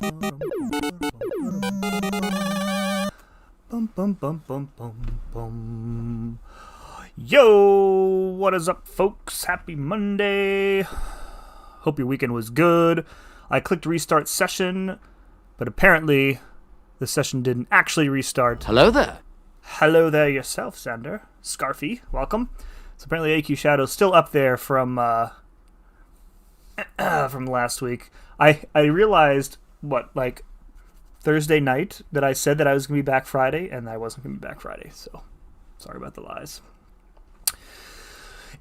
Bum, bum, bum, bum, bum, bum. Yo, what is up, folks? Happy Monday. Hope your weekend was good. I clicked restart session, but apparently the session didn't actually restart. Hello there. Hello there yourself, Sander. Scarfy, welcome. So apparently AQ Shadow's still up there from last week. I realized, Thursday night that I said that I was going to be back Friday, and I wasn't going to be back Friday, so sorry about the lies.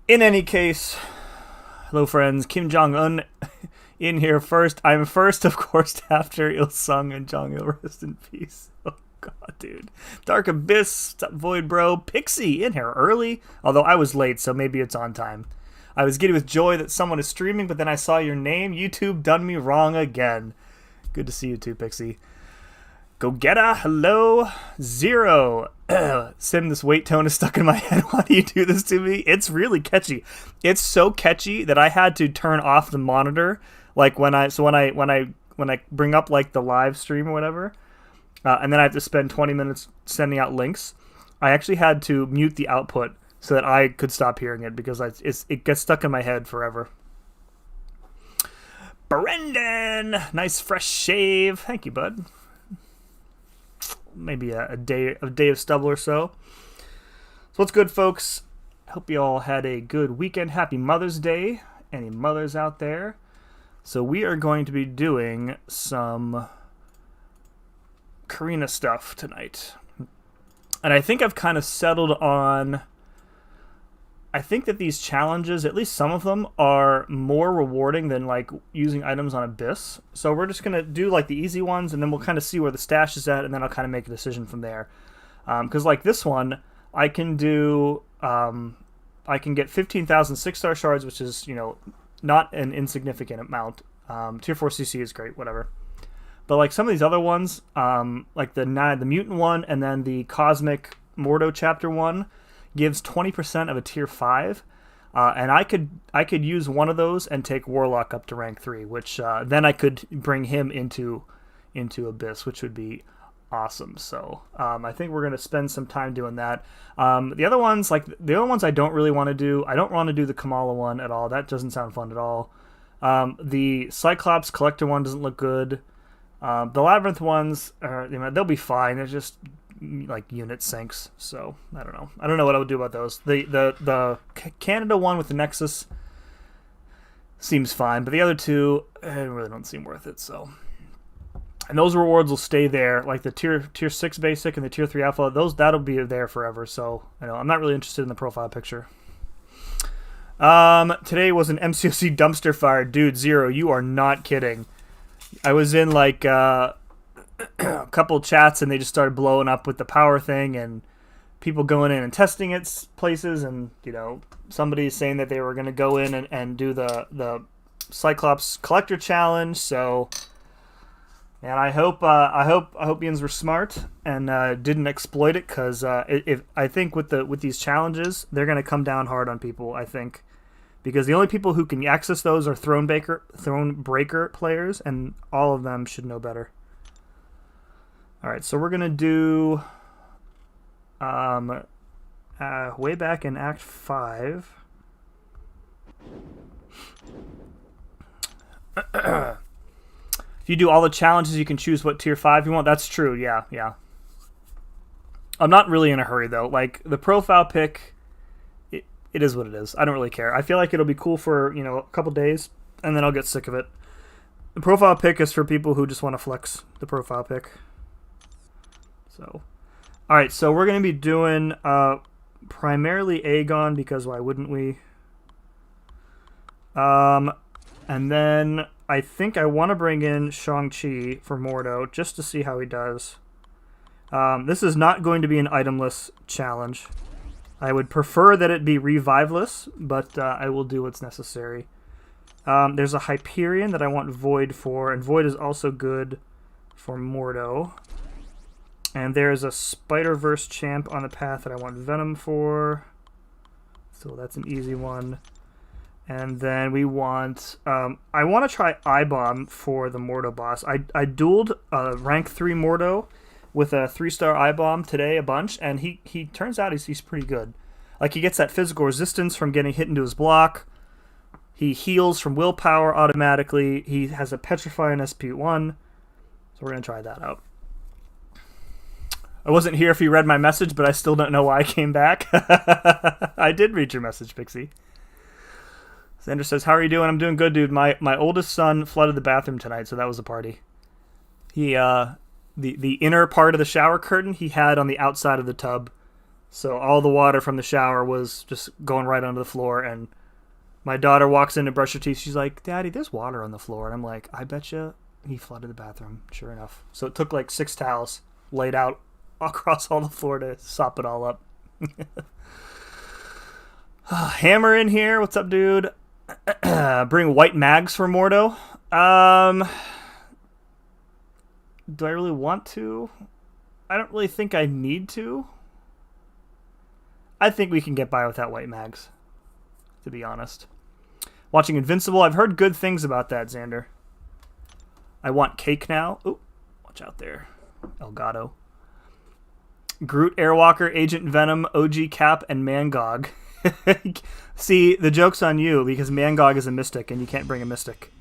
In any case, hello friends, Kim Jong-un in here first. I'm first, of course, after Il-sung and Jong-il, rest in peace. Oh god, dude. Dark Abyss, Void Bro, Pixie in here early, although I was late, so maybe it's on time. I was giddy with joy that someone is streaming, but then I saw your name. YouTube done me wrong again. Good to see you too, Pixie. Go Getta, hello. Zero. Sim, this weight tone is stuck in my head. Why do you do this to me? It's really catchy. It's so catchy that I had to turn off the monitor. Like when I bring up like the live stream or whatever, and then I have to spend 20 minutes sending out links. I actually had to mute the output so that I could stop hearing it because it gets stuck in my head forever. Brendan, nice fresh shave. Thank you, bud. Maybe a day of stubble or so. So what's good, folks? Hope you all had a good weekend. Happy Mother's Day. Any mothers out there? So we are going to be doing some Carina stuff tonight. And I think I've kind of settled on... I think that these challenges, at least some of them, are more rewarding than like using items on Abyss. So we're just going to do like the easy ones, and then we'll kind of see where the stash is at, and then I'll kind of make a decision from there. Because like this one, I can do... I can get 15,000 6-star shards, which is, not an insignificant amount. Tier 4 CC is great, whatever. But like some of these other ones, like the mutant one, and then the Cosmic Mordo Chapter 1, gives 20% of a tier 5, and I could use one of those and take Warlock up to rank 3, which then I could bring him into Abyss, which would be awesome. So I think we're gonna spend some time doing that. The other ones I don't really want to do. I don't want to do the Kamala one at all. That doesn't sound fun at all. The Cyclops Collector one doesn't look good. The Labyrinth ones they'll be fine. They're just like unit sinks, so I don't know what I would do about those. The Canada one with the Nexus seems fine, but the other two really don't seem worth it. So, and those rewards will stay there, like the tier 6 basic and the tier 3 alpha. That'll be there forever. So I'm not really interested in the profile picture. Today was an mcoc dumpster fire, dude. Zero, you are not kidding. I was in like a couple chats and they just started blowing up with the power thing and people going in and testing its places, and somebody saying that they were going to go in and do the Cyclops Collector Challenge. So, and I hope Ians were smart and didn't exploit it, because I think with these challenges they're going to come down hard on people. I think because the only people who can access those are Thronebreaker players, and all of them should know better. Alright, so we're going to do way back in Act 5. If you do all the challenges, you can choose what tier 5 you want. That's true, yeah. I'm not really in a hurry, though. Like, the profile pick, it is what it is. I don't really care. I feel like it'll be cool for, a couple days, and then I'll get sick of it. The profile pick is for people who just want to flex the profile pick. So, alright, so we're going to be doing primarily Aegon, because why wouldn't we? And then I think I want to bring in Shang-Chi for Mordo, just to see how he does. This is not going to be an itemless challenge. I would prefer that it be reviveless, but I will do what's necessary. There's a Hyperion that I want Void for, and Void is also good for Mordo. And there's a Spider-Verse champ on the path that I want Venom for. So that's an easy one. And then we want... I want to try I-Bomb for the Mordo boss. I dueled rank 3 Mordo with a 3-star I-Bomb today a bunch, and he turns out he's pretty good. Like, he gets that physical resistance from getting hit into his block. He heals from willpower automatically. He has a Petrify in SP1. So we're going to try that out. I wasn't here if you read my message, but I still don't know why I came back. I did read your message, Pixie. Xander says, how are you doing? I'm doing good, dude. My oldest son flooded the bathroom tonight, so that was a party. He the inner part of the shower curtain he had on the outside of the tub. So all the water from the shower was just going right onto the floor, and my daughter walks in to brush her teeth. She's like, Daddy, there's water on the floor. And I'm like, I bet you he flooded the bathroom. Sure enough. So it took like 6 towels laid out across all the floor to sop it all up. Hammer in here. What's up, dude? Bring white mags for Mordo. Do I really want to? I don't really think I need to. I think we can get by without white mags, to be honest. Watching Invincible. I've heard good things about that, Xander. I want cake now. Ooh, watch out there. Elgato. Groot, Airwalker, Agent Venom, OG Cap, and Mangog. See, the joke's on you because Mangog is a mystic and you can't bring a mystic.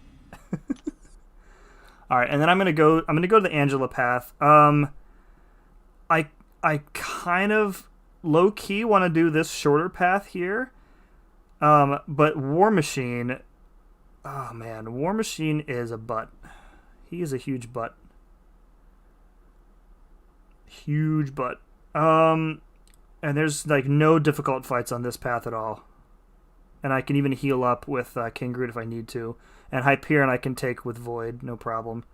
All right, and then I'm gonna go to the Angela path. I kind of low key want to do this shorter path here. But War Machine, oh man, War Machine is a butt. He is a huge butt. Huge butt. And there's like no difficult fights on this path at all. And I can even heal up with King Groot if I need to. And Hyperion I can take with Void, no problem.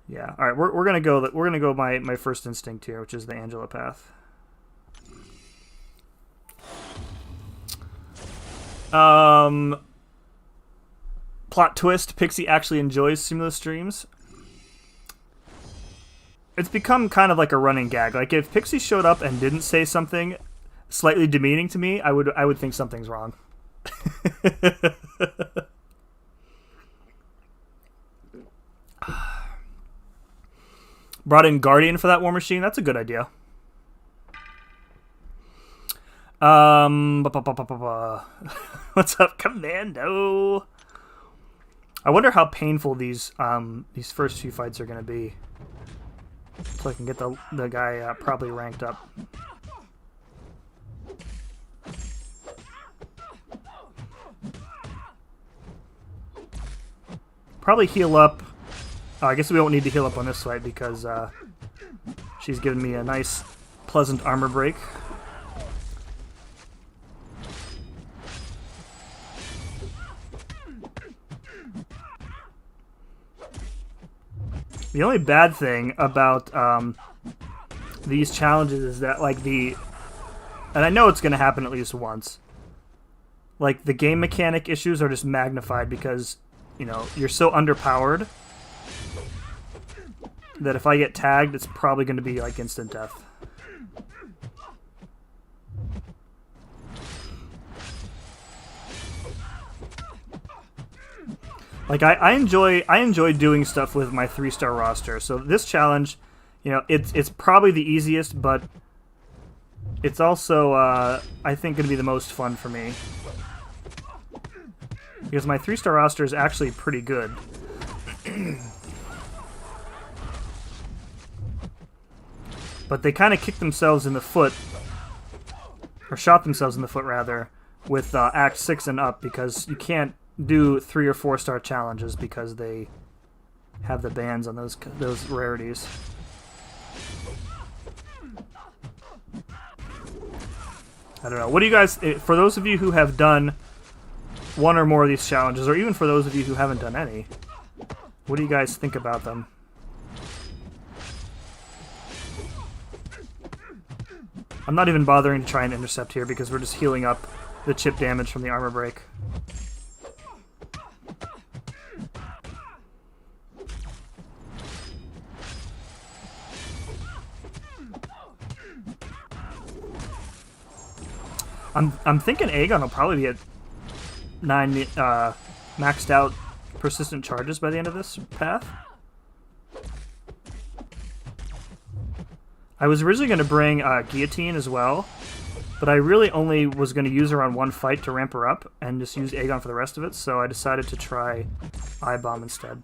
Yeah. All right, we're gonna go my first instinct here, which is the Angela path. Plot twist: Pixie actually enjoys Simula streams. It's become kind of like a running gag. Like if Pixie showed up and didn't say something slightly demeaning to me, I would think something's wrong. Brought in Guardian for that War Machine. That's a good idea. What's up, Commando? I wonder how painful these first few fights are going to be. So I can get the guy probably ranked up. Probably heal up. I guess we won't need to heal up on this fight because she's giving me a nice, pleasant armor break. The only bad thing about these challenges is that, like, and I know it's going to happen at least once, like, the game mechanic issues are just magnified because, you know, you're so underpowered that if I get tagged, it's probably going to be, like, instant death. Like, I enjoy doing stuff with my 3-star roster. So this challenge, you know, it's probably the easiest, but it's also, I think, going to be the most fun for me. Because my 3-star roster is actually pretty good. But they kind of kicked themselves in the foot, or shot themselves in the foot, rather, with Act 6 and up, because you can't do 3 or 4-star challenges because they have the bans on those rarities. I don't know. What do you guys, for those of you who have done one or more of these challenges, or even for those of you who haven't done any, what do you guys think about them? I'm not even bothering to try and intercept here because we're just healing up the chip damage from the armor break. I'm thinking Aegon will probably be 9 maxed out persistent charges by the end of this path. I was originally going to bring Guillotine as well, but I really only was going to use her on one fight to ramp her up and just use Aegon for the rest of it, so I decided to try I-Bomb instead.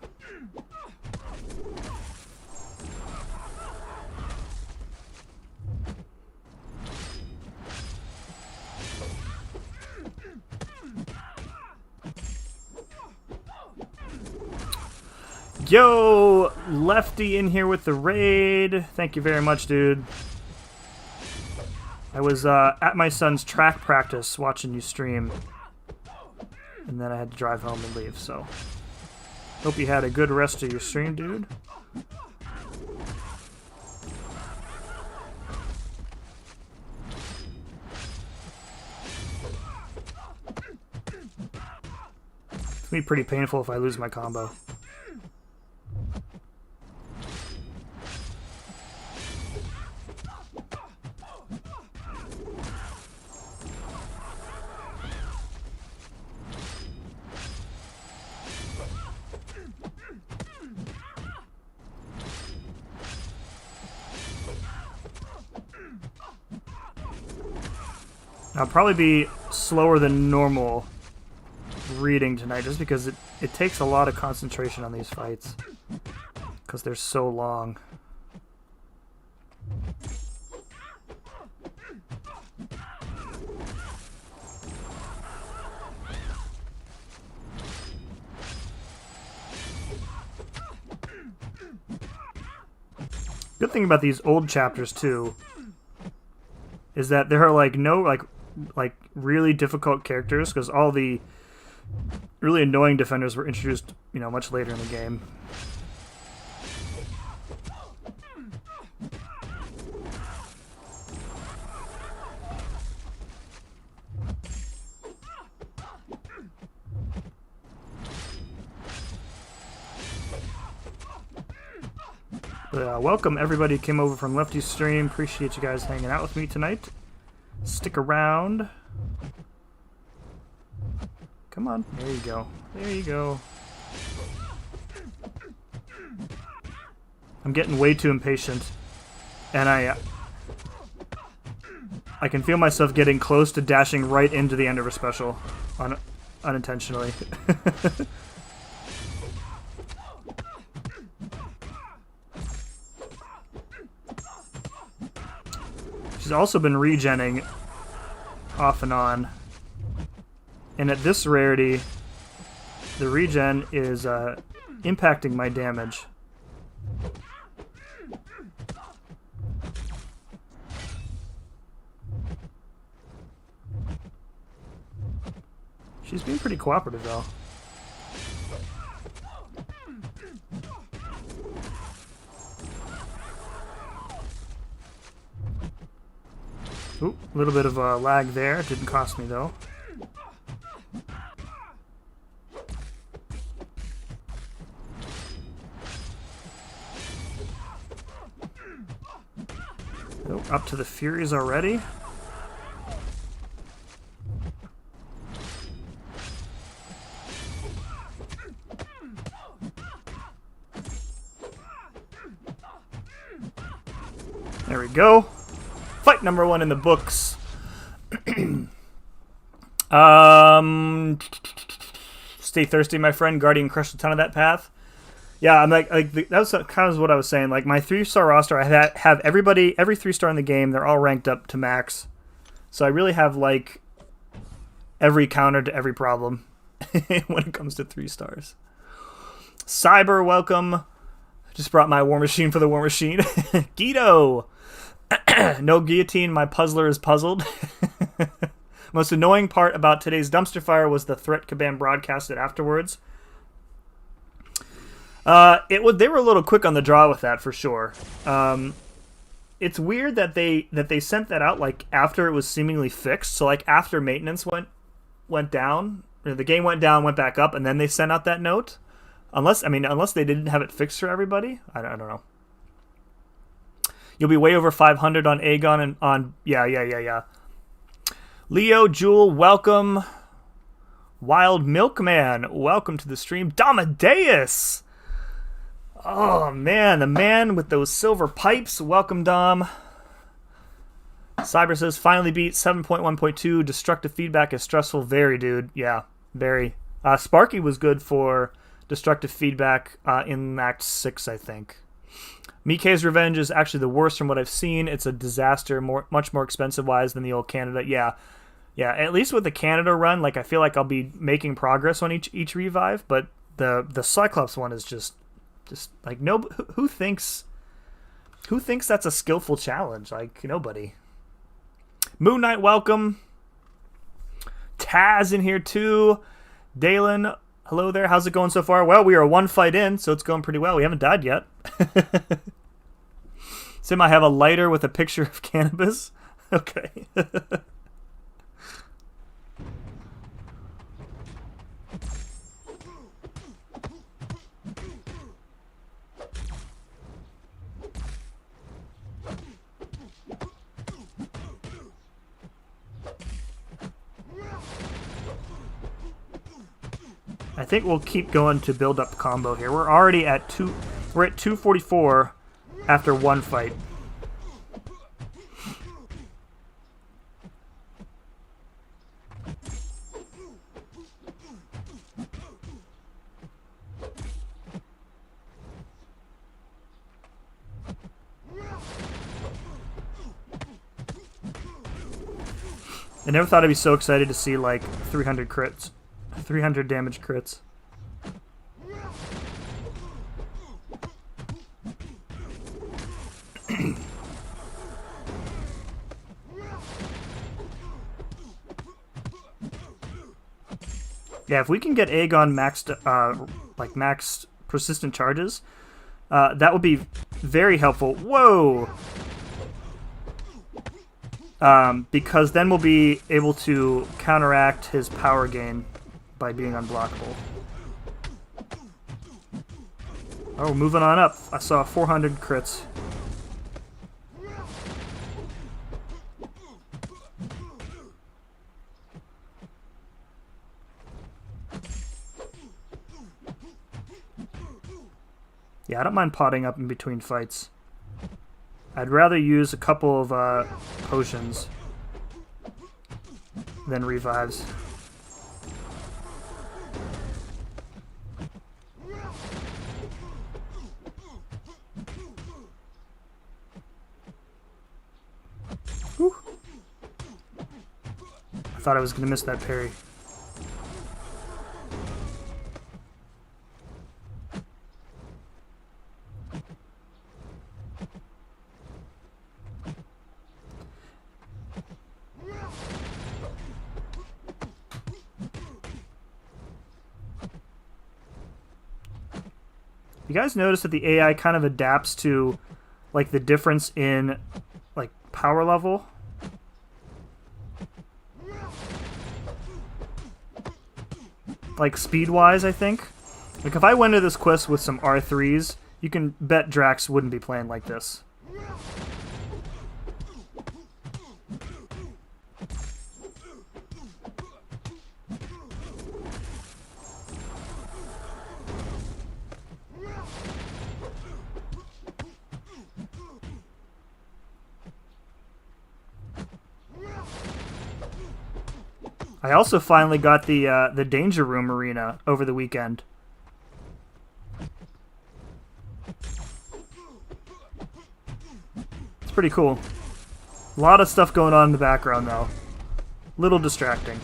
Yo, Lefty in here with the raid. Thank you very much, dude. I was at my son's track practice watching you stream, and then I had to drive home and leave, so hope you had a good rest of your stream, dude. It's gonna be pretty painful if I lose my combo. I'll probably be slower than normal reading tonight just because it takes a lot of concentration on these fights because they're so long. Good thing about these old chapters too is that there are like no like really difficult characters because all the really annoying defenders were introduced, you know, much later in the game. But, welcome everybody who came over from Lefty's stream. Appreciate you guys hanging out with me tonight. Stick around. Come on. There you go. There you go. I'm getting way too impatient. And I can feel myself getting close to dashing right into the end of her special. Unintentionally. She's also been regenning off and on. And at this rarity, the regen is impacting my damage. She's being pretty cooperative, though. Ooh, a little bit of a lag there. Didn't cost me, though. Oh, up to the Furies already. There we go. Fight number 1 in the books. Stay thirsty, my friend. Guardian crushed a ton of that path. Yeah, I'm like that was kind of what I was saying. Like my 3-star roster, I have everybody, every 3-star in the game. They're all ranked up to max, so I really have like every counter to every problem when it comes to 3 stars. Cyber, welcome. Just brought my War Machine for the War Machine. Guido. No guillotine, my puzzler is puzzled. Most annoying part about today's dumpster fire was the threat Kabam broadcasted afterwards. They were a little quick on the draw with that for sure. It's weird that they sent that out like after it was seemingly fixed. So like after maintenance went down, or the game went down, went back up, and then they sent out that note. Unless they didn't have it fixed for everybody. I don't know. You'll be way over 500 on Aegon and on... Yeah. Leo, Jewel, welcome. Wild Milkman, welcome to the stream. Domadeus! Oh man, the man with those silver pipes. Welcome, Dom. Cyber says, finally beat 7.1.2. Destructive feedback is stressful. Very, dude. Yeah, very. Sparky was good for destructive feedback in Act 6, I think. mco's Revenge is actually the worst from what I've seen. It's a disaster, much more expensive-wise than the old Canada. Yeah, at least with the Canada run, like I feel like I'll be making progress on each revive, but the Cyclops one is just like, no, who thinks that's a skillful challenge? Like, nobody. Moon Knight, welcome. Taz in here too. Dalen, hello there. How's it going so far? Well, we are one fight in, so it's going pretty well. We haven't died yet. Sim, I have a lighter with a picture of cannabis. Okay. I think we'll keep going to build up combo here. We're already at 244 after one fight. I never thought I'd be so excited to see like 300 crits. 300 damage crits. Yeah, if we can get Aegon maxed, like maxed persistent charges, that would be very helpful. Whoa! Because then we'll be able to counteract his power gain by being unblockable. Oh, moving on up. I saw 400 crits. Yeah, I don't mind potting up in between fights. I'd rather use a couple of potions than revives. Whew. I thought I was going to miss that parry. You guys notice that the AI kind of adapts to like the difference in like power level? Like speed-wise, I think. Like if I went to this quest with some R3s, you can bet Drax wouldn't be playing like this. I also finally got the Danger Room arena over the weekend. It's pretty cool. A lot of stuff going on in the background though. Little distracting.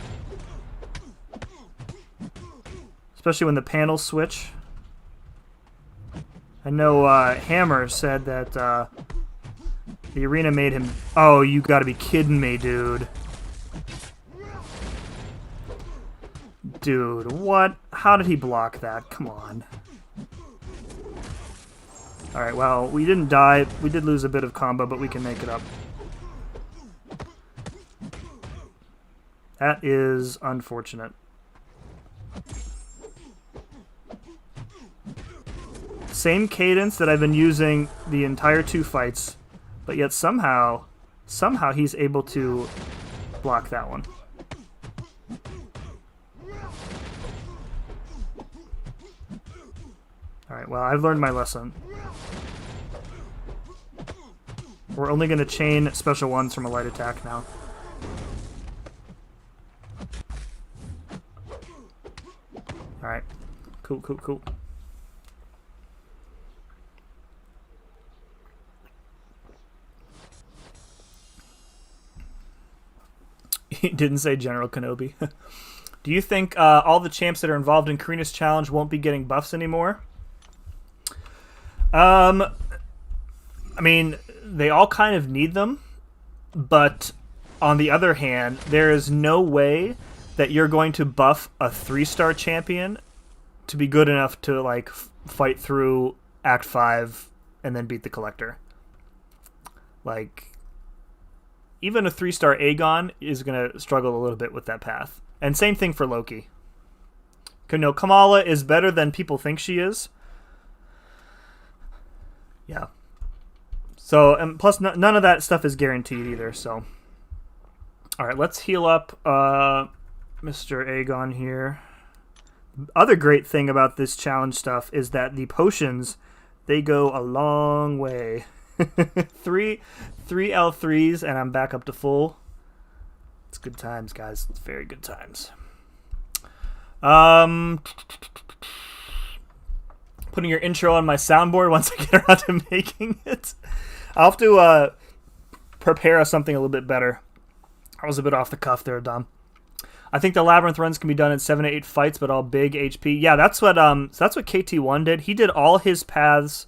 Especially when the panels switch. I know Hammer said that the arena made him... Oh, you gotta be kidding me, dude. Dude, what? How did he block that? Come on. Alright, well, we didn't die. We did lose a bit of combo, but we can make it up. That is unfortunate. Same cadence that I've been using the entire two fights, but yet somehow he's able to block that one. Alright, well, I've learned my lesson. We're only going to chain special ones from a light attack now. Alright. Cool, cool, cool. He didn't say General Kenobi. Do you think all the champs that are involved in Carina's challenge won't be getting buffs anymore? I mean, they all kind of need them, but on the other hand, there is no way that you're going to buff a 3-star champion to be good enough to like fight through Act 5 and then beat the Collector. Like, even a 3-star Aegon is going to struggle a little bit with that path. And same thing for Loki. No, Kamala is better than people think she is. Yeah. So, and plus none of that stuff is guaranteed either, so. Alright, let's heal up Mr. Aegon here. Other great thing about this challenge stuff is that the potions, they go a long way. three L3s and I'm back up to full. It's good times, guys. It's very good times. Putting your intro on my soundboard once I get around to making it. I'll have to prepare something a little bit better. I was a bit off the cuff there, Dom. I think the Labyrinth runs can be done in 7 to 8 fights, but all big HP. Yeah, that's what KT1 did. He did all his paths,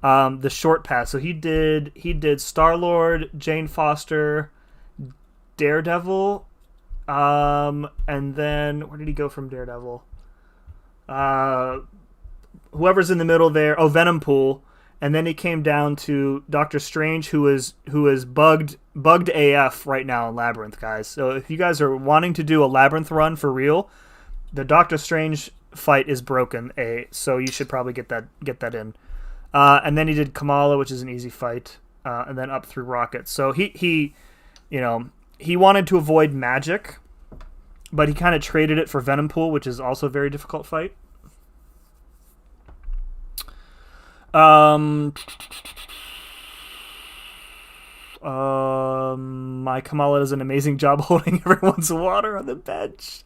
the short path. So he did Star-Lord, Jane Foster, Daredevil, and then where did he go from Daredevil? Whoever's in the middle there. Oh, Venom Pool, and then he came down to Doctor Strange, who is bugged AF right now in Labyrinth, guys. So if you guys are wanting to do a Labyrinth run for real, the Doctor Strange fight is broken. So you should probably get that in. And then he did Kamala, which is an easy fight, and then up through Rocket. So he wanted to avoid magic, but he kind of traded it for Venom Pool, which is also a very difficult fight. My Kamala does an amazing job holding everyone's water on the bench.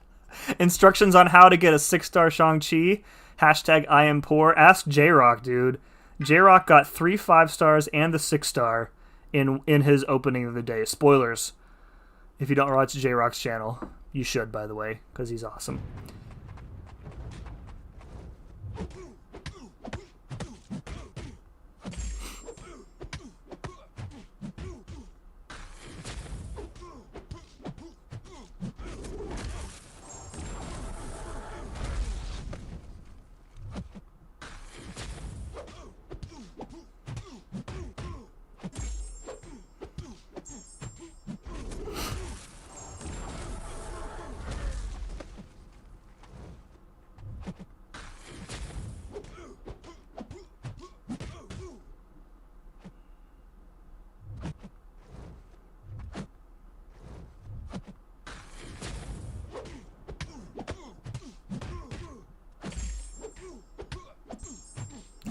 Instructions on how to get a 6-star Shang-Chi. # I am poor. Ask J-Rock, dude. J-Rock got 3 5-stars and the 6-star in his opening of the day. Spoilers. If you don't watch J-Rock's channel, you should, by the way, because he's awesome.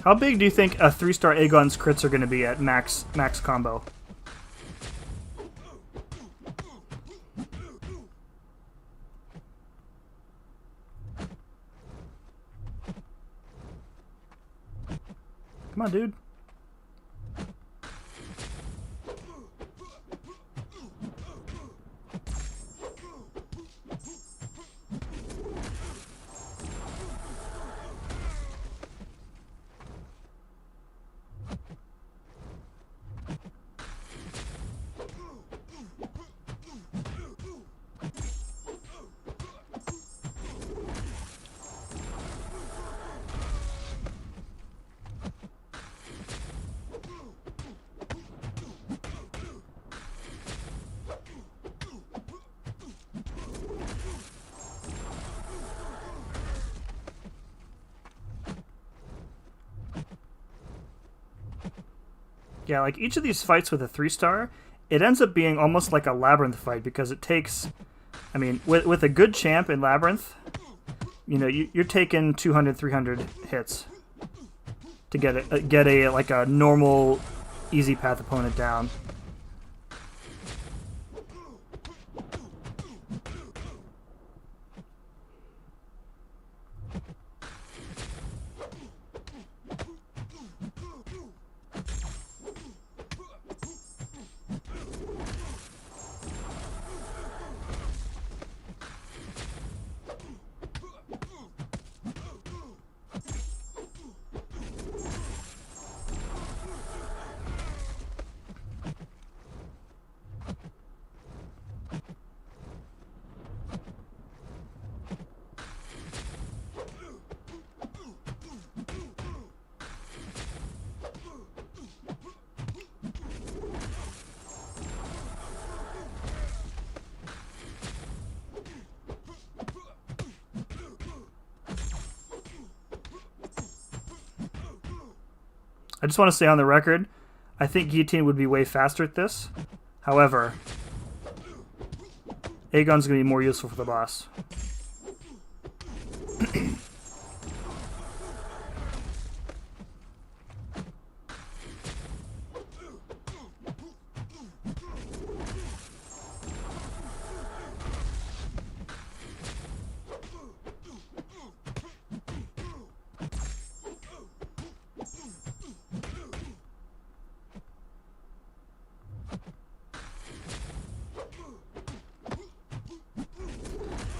How big do you think a 3-star Aegon's crits are going to be at max combo? Come on, dude. Yeah, like each of these fights with a 3-star, it ends up being almost like a Labyrinth fight because it takes, I mean, with a good champ in Labyrinth, you know, you're taking 200, 300 hits. to get a like a normal, easy path opponent down. I just want to say on the record, I think Guillotine would be way faster at this. However, Aegon's going to be more useful for the boss.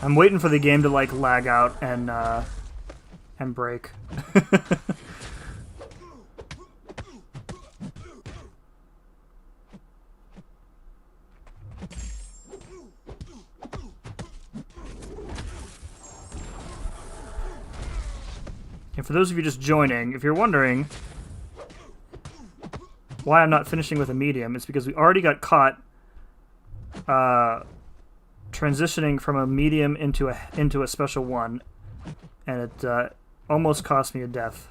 I'm waiting for the game to like lag out and break. And for those of you just joining, if you're wondering why I'm not finishing with a medium, it's because we already got caught transitioning from a medium into a special one, and it almost cost me a death.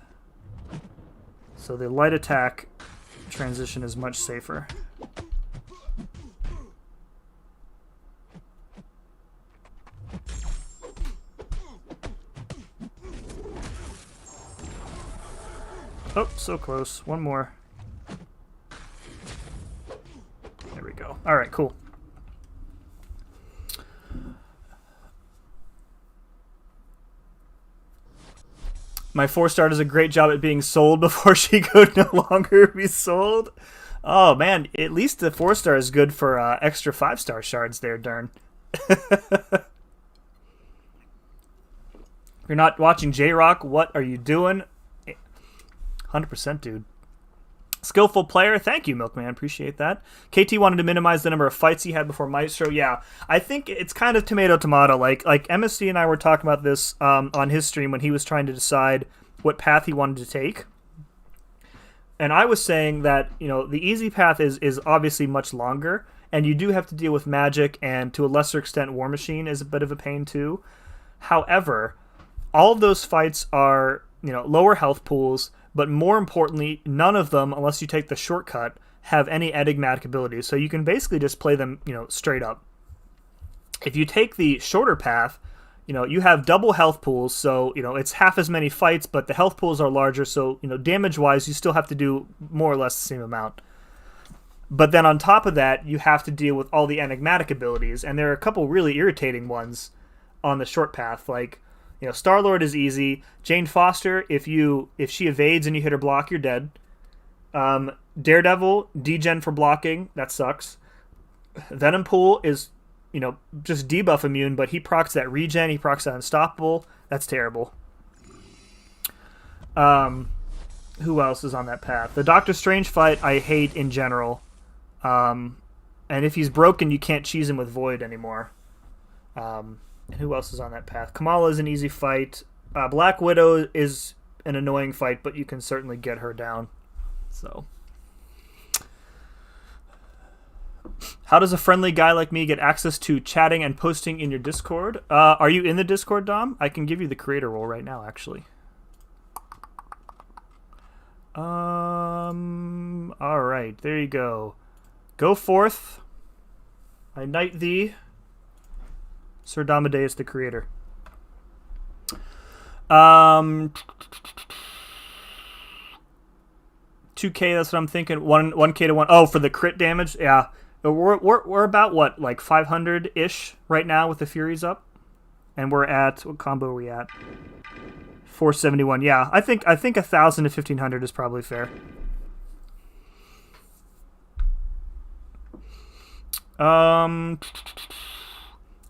So the light attack transition is much safer. Oh, so close. One more. There we go. All right, cool. My 4-star does a great job at being sold before she could no longer be sold. Oh, man. At least the 4-star is good for extra 5-star shards there, Dern. If you're not watching J-Rock, what are you doing? 100%, dude. Skillful player. Thank you, Milkman. Appreciate that. KT wanted to minimize the number of fights he had before Maestro. Yeah, I think it's kind of tomato-tomato. Like MSD and I were talking about this on his stream when he was trying to decide what path he wanted to take. And I was saying that, you know, the easy path is obviously much longer, and you do have to deal with magic, and to a lesser extent War Machine is a bit of a pain too. However, all of those fights are, you know, lower health pools, but more importantly, none of them, unless you take the shortcut, have any enigmatic abilities. So you can basically just play them, you know, straight up. If you take the shorter path, you know, you have double health pools, so, you know, it's half as many fights, but the health pools are larger, so, you know, damage-wise, you still have to do more or less the same amount. But then on top of that, you have to deal with all the enigmatic abilities, and there are a couple really irritating ones on the short path, like, you know, Star-Lord is easy. Jane Foster, if she evades and you hit her block, you're dead. Daredevil, degen for blocking, that sucks. Venompool is, you know, just debuff immune, but he procs that regen, he procs that unstoppable. That's terrible. Who else is on that path? The Doctor Strange fight I hate in general. And if he's broken, you can't cheese him with Void anymore. Who else is on that path? Kamala is an easy fight. Black Widow is an annoying fight, but you can certainly get her down. So, how does a friendly guy like me get access to chatting and posting in your Discord? Are you in the Discord, Dom? I can give you the creator role right now, actually. All right, there you go. Go forth. I knight thee. Sir Damadeus the creator. 2K. That's what I'm thinking. 1K to 1. Oh, for the crit damage, yeah. We're about what, like 500 ish right now with the Furies up, and we're at what combo are we at? 471. Yeah, I think 1,000 to 1,500 is probably fair.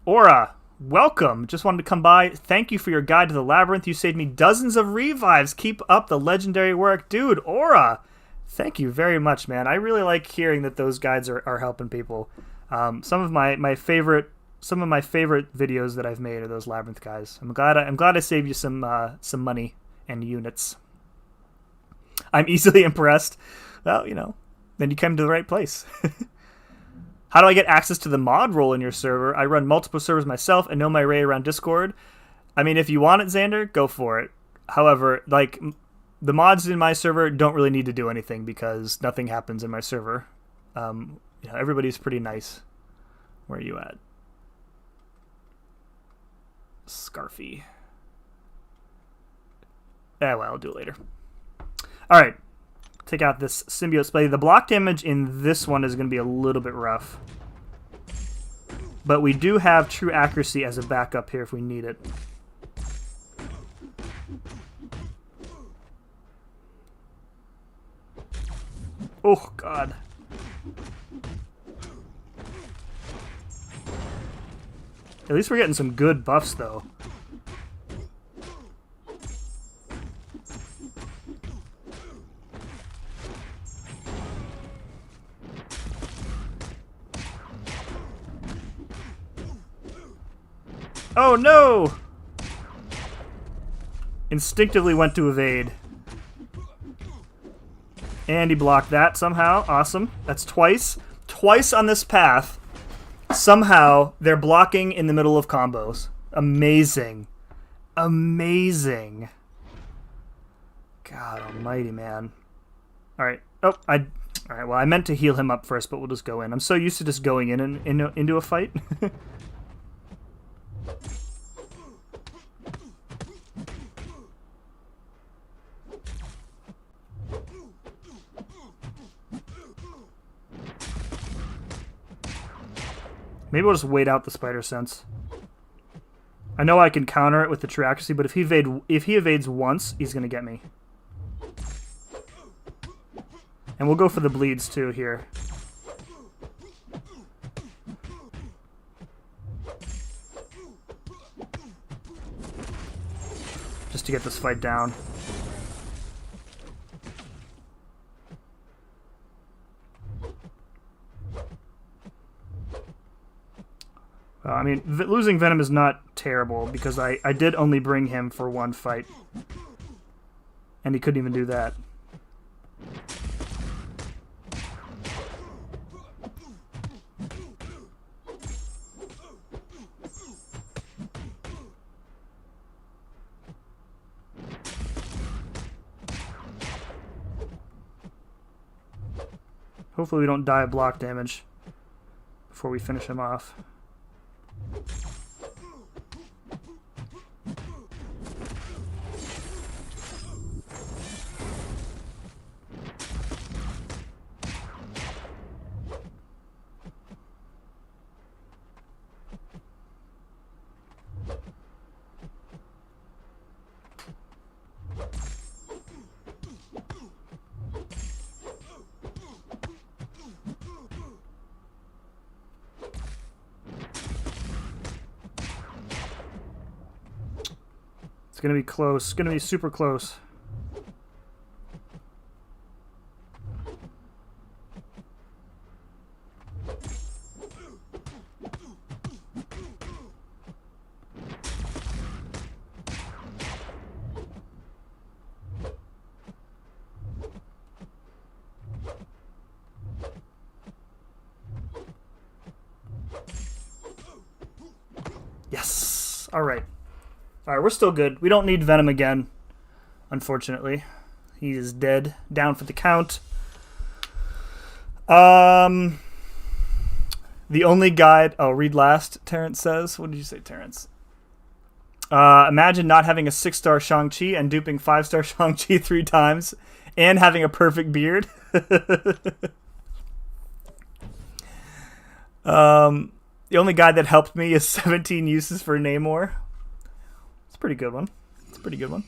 Aura, welcome. Just wanted to come by. Thank you for your guide to the labyrinth. You saved me dozens of revives. Keep up the legendary work, dude. Aura, thank you very much, man. I really like hearing that those guides are helping people. Some of my favorite videos that I've made are those labyrinth guys. I'm glad I saved you some money and units. I'm easily impressed. Well, you know, then you came to the right place. How do I get access to the mod role in your server? I run multiple servers myself and know my way around Discord. I mean, if you want it, Xander, go for it. However, like, the mods in my server don't really need to do anything because nothing happens in my server. You know, everybody's pretty nice. Where are you at? Scarfy. Well, I'll do it later. All right. Take out this symbiote spell. The block damage in this one is going to be a little bit rough. But we do have true accuracy as a backup here if we need it. Oh, God. At least we're getting some good buffs, though. Oh, no! Instinctively went to evade. And he blocked that somehow. Awesome. That's twice. Twice on this path. Somehow, they're blocking in the middle of combos. Amazing. Amazing. God almighty, man. Alright. Oh, Alright, well, I meant to heal him up first, but we'll just go in. I'm so used to just going in and into a fight. Maybe we'll just wait out the spider sense. I know I can counter it with the true accuracy, but if he evades once, he's gonna get me. And we'll go for the bleeds too here. Just to get this fight down. I mean, losing Venom is not terrible, because I did only bring him for one fight. And he couldn't even do that. Hopefully we don't die of block damage before we finish him off. It's gonna be close. It's gonna be super close. Yes. All right. Alright, we're still good. We don't need Venom again, unfortunately. He is dead. Down for the count. The only guide... Oh, read last, Terrence says. What did you say, Terrence? Imagine not having a 6-star Shang-Chi and duping 5-star Shang-Chi 3 times And having a perfect beard. The only guy that helped me is 17 uses for Namor. It's a pretty good one. It's a pretty good one.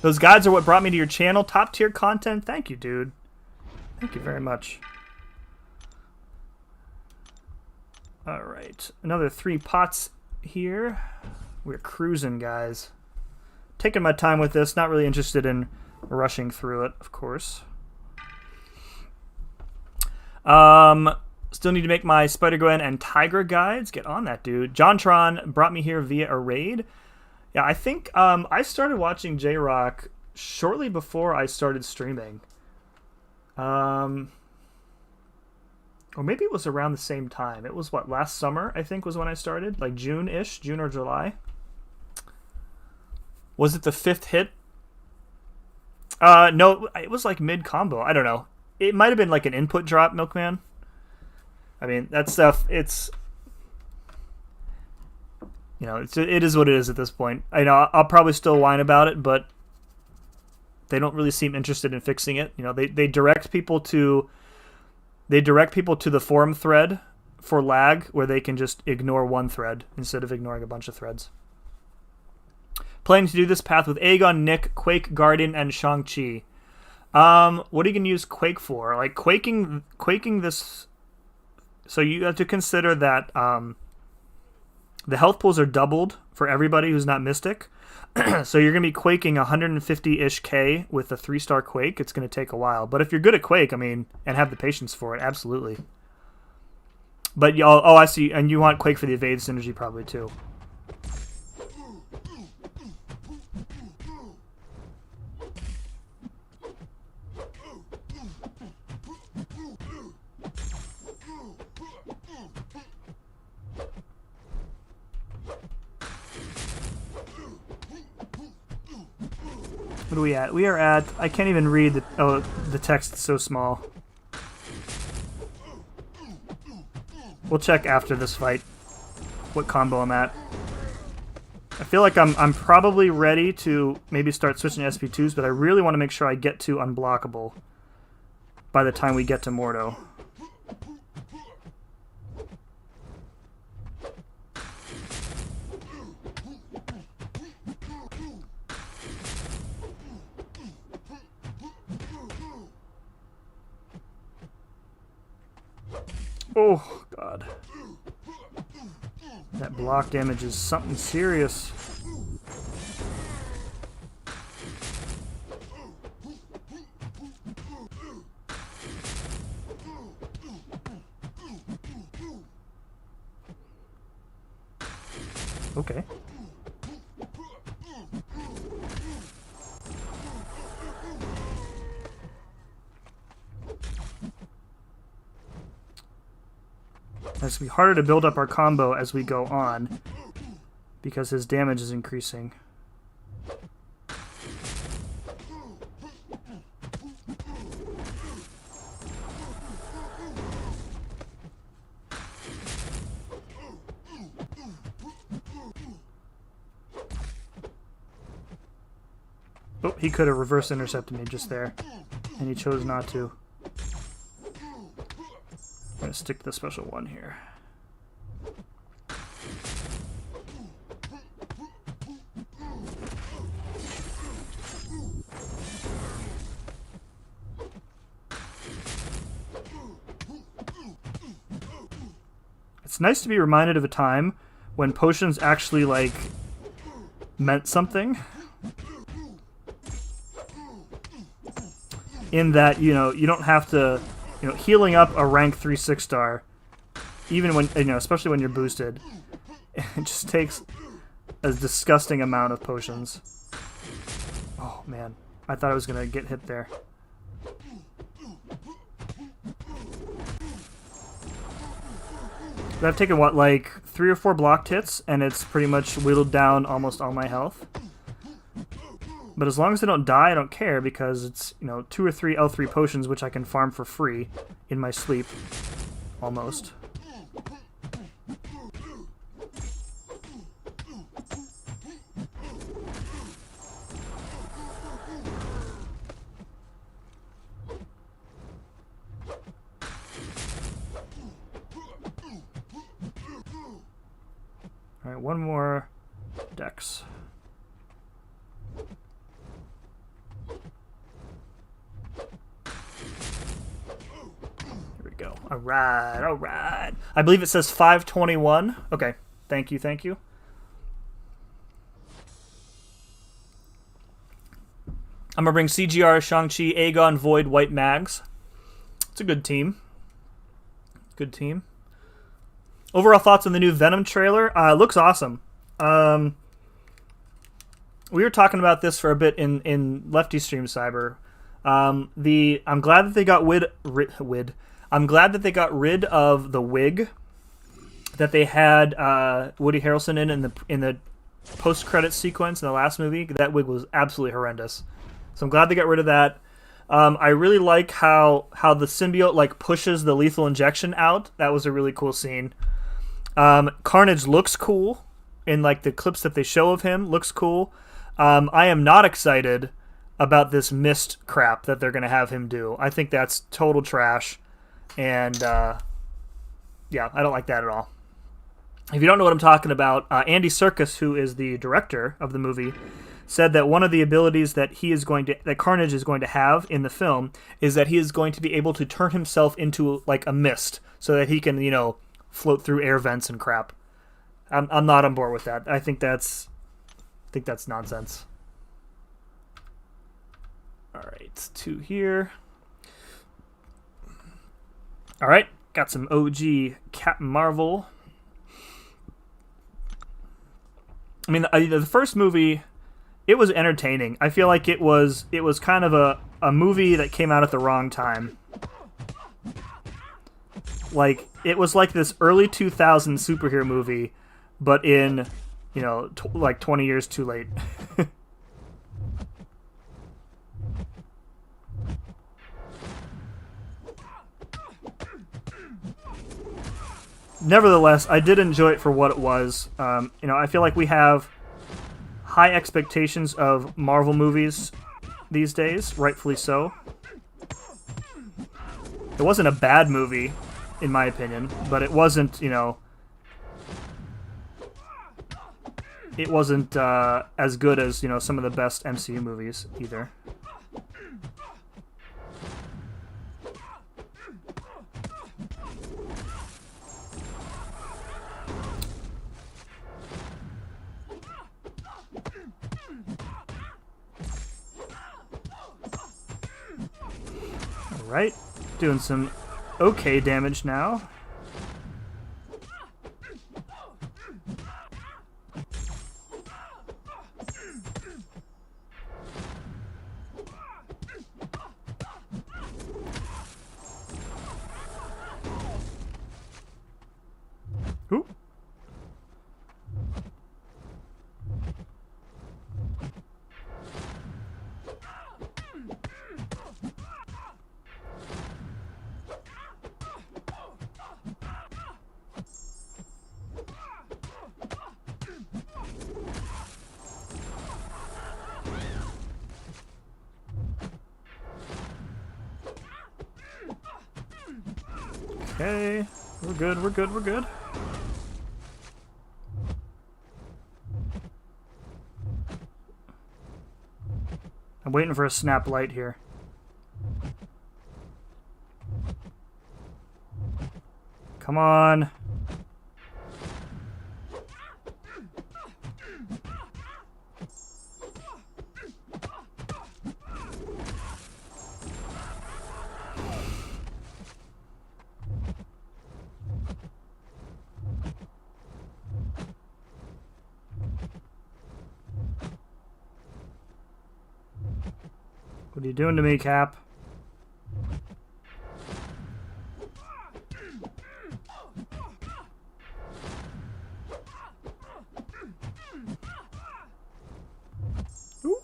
Those guides are what brought me to your channel. Top tier content. Thank you, dude. Thank you very much. All right. Another 3 pots here. We're cruising, guys. Taking my time with this. Not really interested in rushing through it, of course. Still need to make my Spider-Gwen and Tigra guides. Get on that, dude. JonTron brought me here via a raid. Yeah, I think I started watching J-Rock shortly before I started streaming. Or maybe it was around the same time. It was, what, last summer, I think, was when I started? Like June-ish? June or July? Was it the 5th hit? No, it was like mid-combo. I don't know. It might have been like an input drop, Milkman. I mean, that stuff, it's... You know, it is what it is at this point. I know I'll probably still whine about it, but they don't really seem interested in fixing it. You know, they direct people to the forum thread for lag, where they can just ignore one thread instead of ignoring a bunch of threads. Planning to do this path with Aegon, Nick, Quake, Guardian, and Shang-Chi. What are you gonna use Quake for? Like quaking this. So you have to consider that the health pools are doubled for everybody who's not Mystic. So you're going to be quaking 150-ish K with a 3-star Quake. It's going to take a while. But if you're good at Quake, I mean, and have the patience for it, absolutely. But, oh, I see. And you want Quake for the evade synergy probably, too. What are we at? We are at... I can't even read the... Oh, the text is so small. We'll check after this fight what combo I'm at. I feel like I'm probably ready to maybe start switching to SP2s, but I really want to make sure I get to unblockable by the time we get to Mordo. Oh, God. That block damage is something serious. Okay. It's going to be harder to build up our combo as we go on, because his damage is increasing. Oh, he could have reverse intercepted me just there, and he chose not to. I'm going to stick to the special one here. It's nice to be reminded of a time when potions actually, like, meant something. In that, you know, you don't have to... You know, healing up a rank 3 6-star, even when, you know, especially when you're boosted, it just takes a disgusting amount of potions. Oh, man. I thought I was going to get hit there. But I've taken, what, like 3 or 4 blocked hits, and it's pretty much whittled down almost all my health. But as long as I don't die, I don't care, because it's, you know, 2 or 3 L3 potions, which I can farm for free in my sleep. Almost. right, one more dex. Here we go. All right, all right. I believe it says 521. Okay, thank you, thank you. I'm going to bring CGR, Shang-Chi, Aegon, Void, White Mags. It's a good team. Good team. Overall thoughts on the new Venom trailer? Looks awesome. We were talking about this for a bit in Lefty Stream Cyber. I'm glad that they got I'm glad that they got rid of the wig that they had Woody Harrelson in the post-credits sequence in the last movie. That wig was absolutely horrendous. So I'm glad they got rid of that. I really like how the symbiote like pushes the lethal injection out. That was a really cool scene. Carnage looks cool in like the clips that they show of him. Looks cool. I am not excited about this mist crap that they're going to have him do. I think that's total trash. And yeah, I don't like that at all. If you don't know what I'm talking about, Andy Serkis, who is the director of the movie, said that one of the abilities that Carnage is going to have in the film is that he is going to be able to turn himself into like a mist so that he can, float through air vents and crap. I'm not on board with that. I think that's nonsense. All right, 2 here. All right, got some OG Captain Marvel. I mean, the first movie, it was entertaining. I feel like it was kind of a movie that came out at the wrong time. Like, it was like this early 2000s superhero movie, but in, like 20 years too late. Nevertheless, I did enjoy it for what it was. I feel like we have high expectations of Marvel movies these days, rightfully so. It wasn't a bad movie, in my opinion, but it wasn't, it wasn't as good as, some of the best MCU movies either. Right, doing some okay damage now. Ooh. Okay, we're good, we're good, we're good. I'm waiting for a snap light here. Come on. What are you doing to me, Cap? Ooh.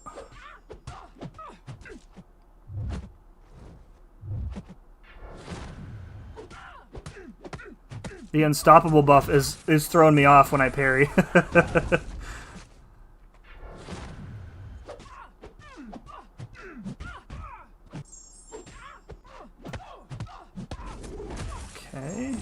The unstoppable buff is throwing me off when I parry. Okay.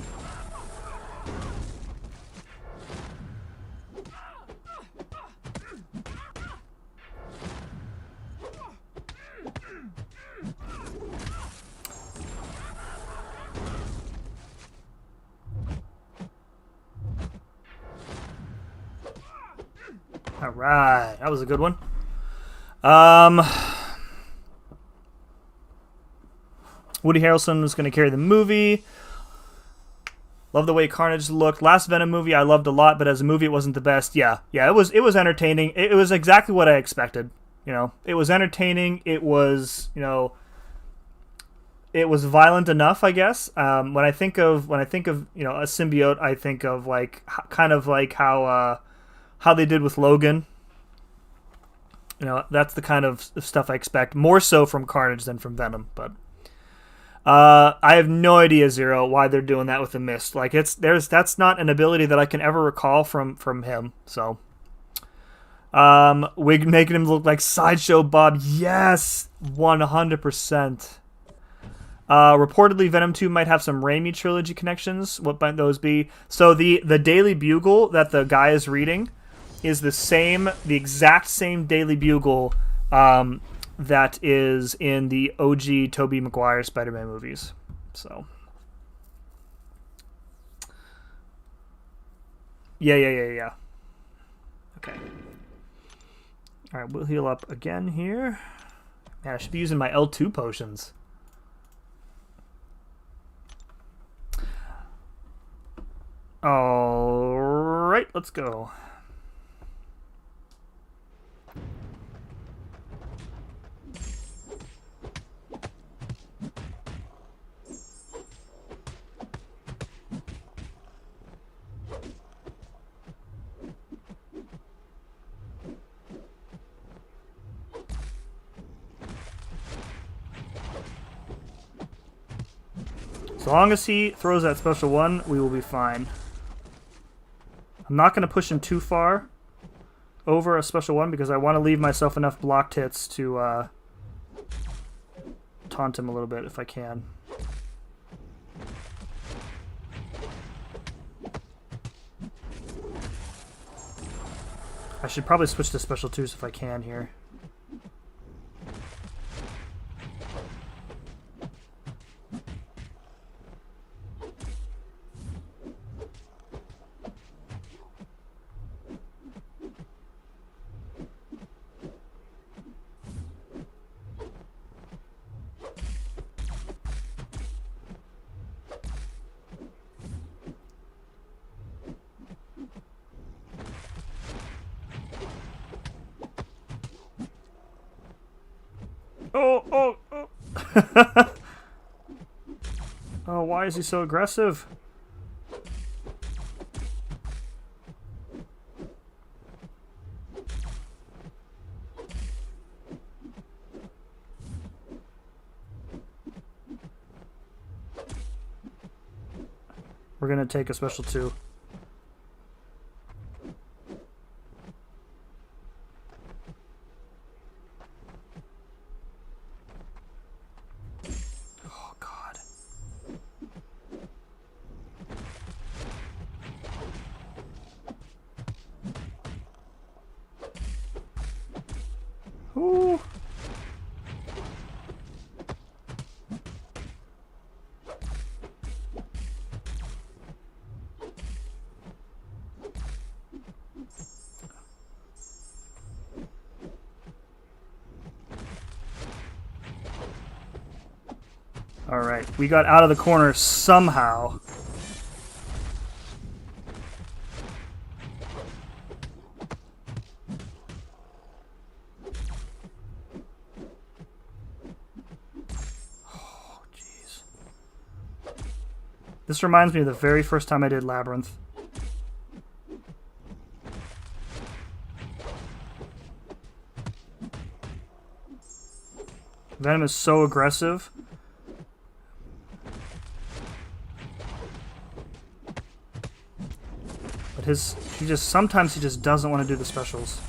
right. That was a good one. Woody Harrelson was going to carry the movie. Love the way Carnage looked. Last Venom movie I loved a lot, but as a movie it wasn't the best. Yeah, it was entertaining. It was exactly what I expected. You know, it was entertaining. It was, you know, it was violent enough, I guess. When I think of you know, a symbiote, I think of like kind of like how they did with Logan. You know, that's the kind of stuff I expect, more so from Carnage than from Venom. But I have no idea, Zero, why they're doing that with the Mist. Like that's not an ability that I can ever recall from him. So, we making him look like Sideshow Bob. Yes, 100%. Reportedly, Venom 2 might have some Raimi trilogy connections. What might those be? So the Daily Bugle that the guy is reading is the exact same Daily Bugle that is in the OG Tobey Maguire Spider-Man movies. So, yeah. Okay. All right, we'll heal up again here. Man, I should be using my L2 potions. All right, let's go. As long as he throws that special one, we will be fine. I'm not going to push him too far over a special one because I want to leave myself enough blocked hits to taunt him a little bit if I can. I should probably switch to special twos if I can here. Oh. Oh, why is he so aggressive? We're going to take a special 2. Oh, God. Ooh. All right, we got out of the corner somehow. Oh, jeez. This reminds me of the very first time I did Labyrinth. Venom is so aggressive. But sometimes he just doesn't want to do the specials.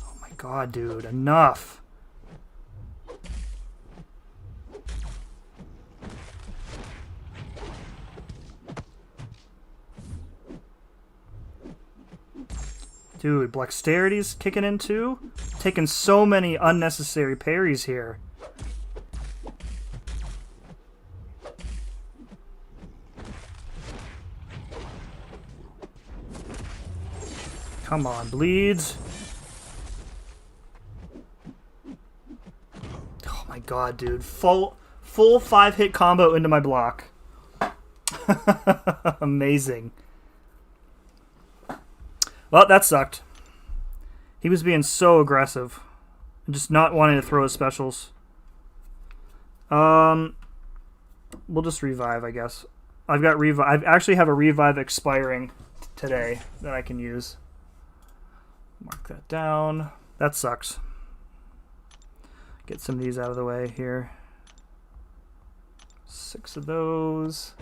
Oh my God, dude, enough. Dude, Blacksterity's kicking in too? Taking so many unnecessary parries here. Come on, bleeds. Oh my god, dude. Full 5-hit combo into my block. Amazing. Well, that sucked. He was being so aggressive. And just not wanting to throw his specials. We'll just revive, I guess. I've got revive. I actually have a revive expiring today that I can use. Mark that down. That sucks. Get some of these out of the way here. 6 of those.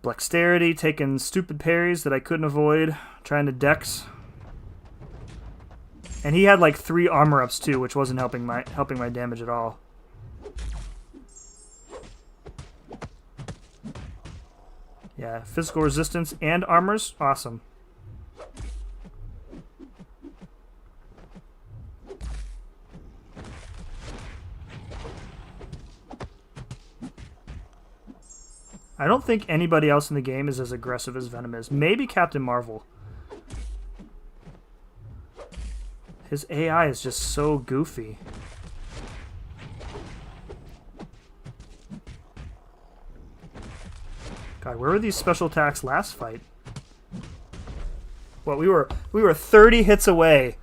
Blacksterity taking stupid parries that I couldn't avoid. Trying to dex. And he had like 3 armor ups too, which wasn't helping my damage at all. Yeah, physical resistance and armors, awesome. I don't think anybody else in the game is as aggressive as Venom is. Maybe Captain Marvel. His AI is just so goofy. God, where were these special attacks last fight? Well, we were 30 hits away.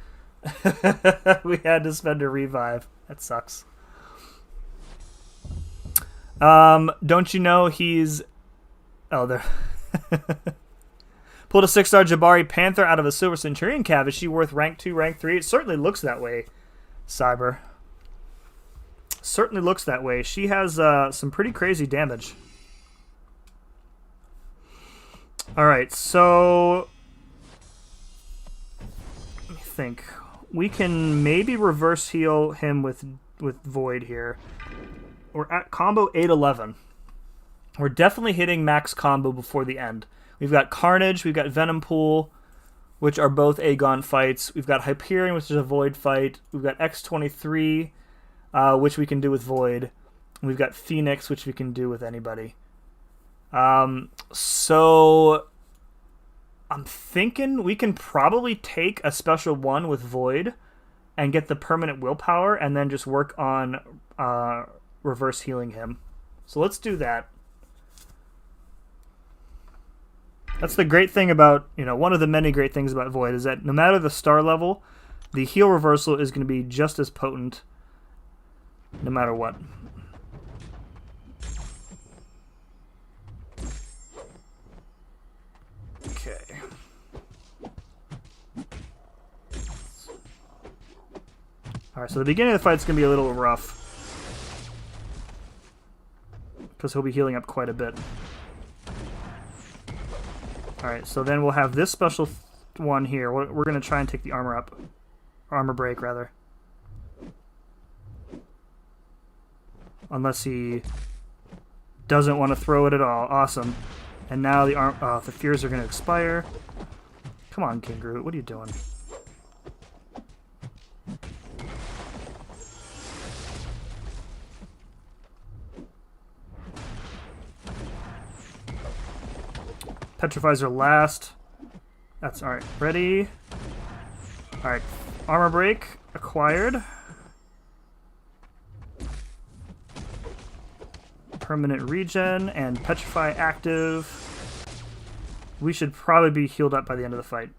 We had to spend a revive. That sucks. Don't you know he's... Oh, there. Pulled a 6-star Jabari Panther out of a Silver Centurion cav. Is she worth rank 2, rank 3? It certainly looks that way, Cyber. Certainly looks that way. She has some pretty crazy damage. Alright, so... Let me think. We can maybe reverse heal him with Void here. We're at combo 811. We're definitely hitting max combo before the end. We've got Carnage, we've got Venom Pool, which are both Aegon fights. We've got Hyperion, which is a Void fight. We've got X-23, which we can do with Void. And we've got Phoenix, which we can do with anybody. So I'm thinking we can probably take a special one with Void and get the permanent willpower and then just work on reverse healing him. So let's do that. That's the great thing about, one of the many great things about Void is that no matter the star level, the heal reversal is going to be just as potent no matter what. Okay. Alright, so the beginning of the fight's going to be a little rough. Because he'll be healing up quite a bit. Alright, so then we'll have this special one here. We're going to try and take the armor up. Armor break, rather. Unless he doesn't want to throw it at all. Awesome. And now the fears are going to expire. Come on, King Groot. What are you doing? Petrifies are last. That's alright. Ready. Alright. Armor break acquired. Permanent regen and petrify active. We should probably be healed up by the end of the fight.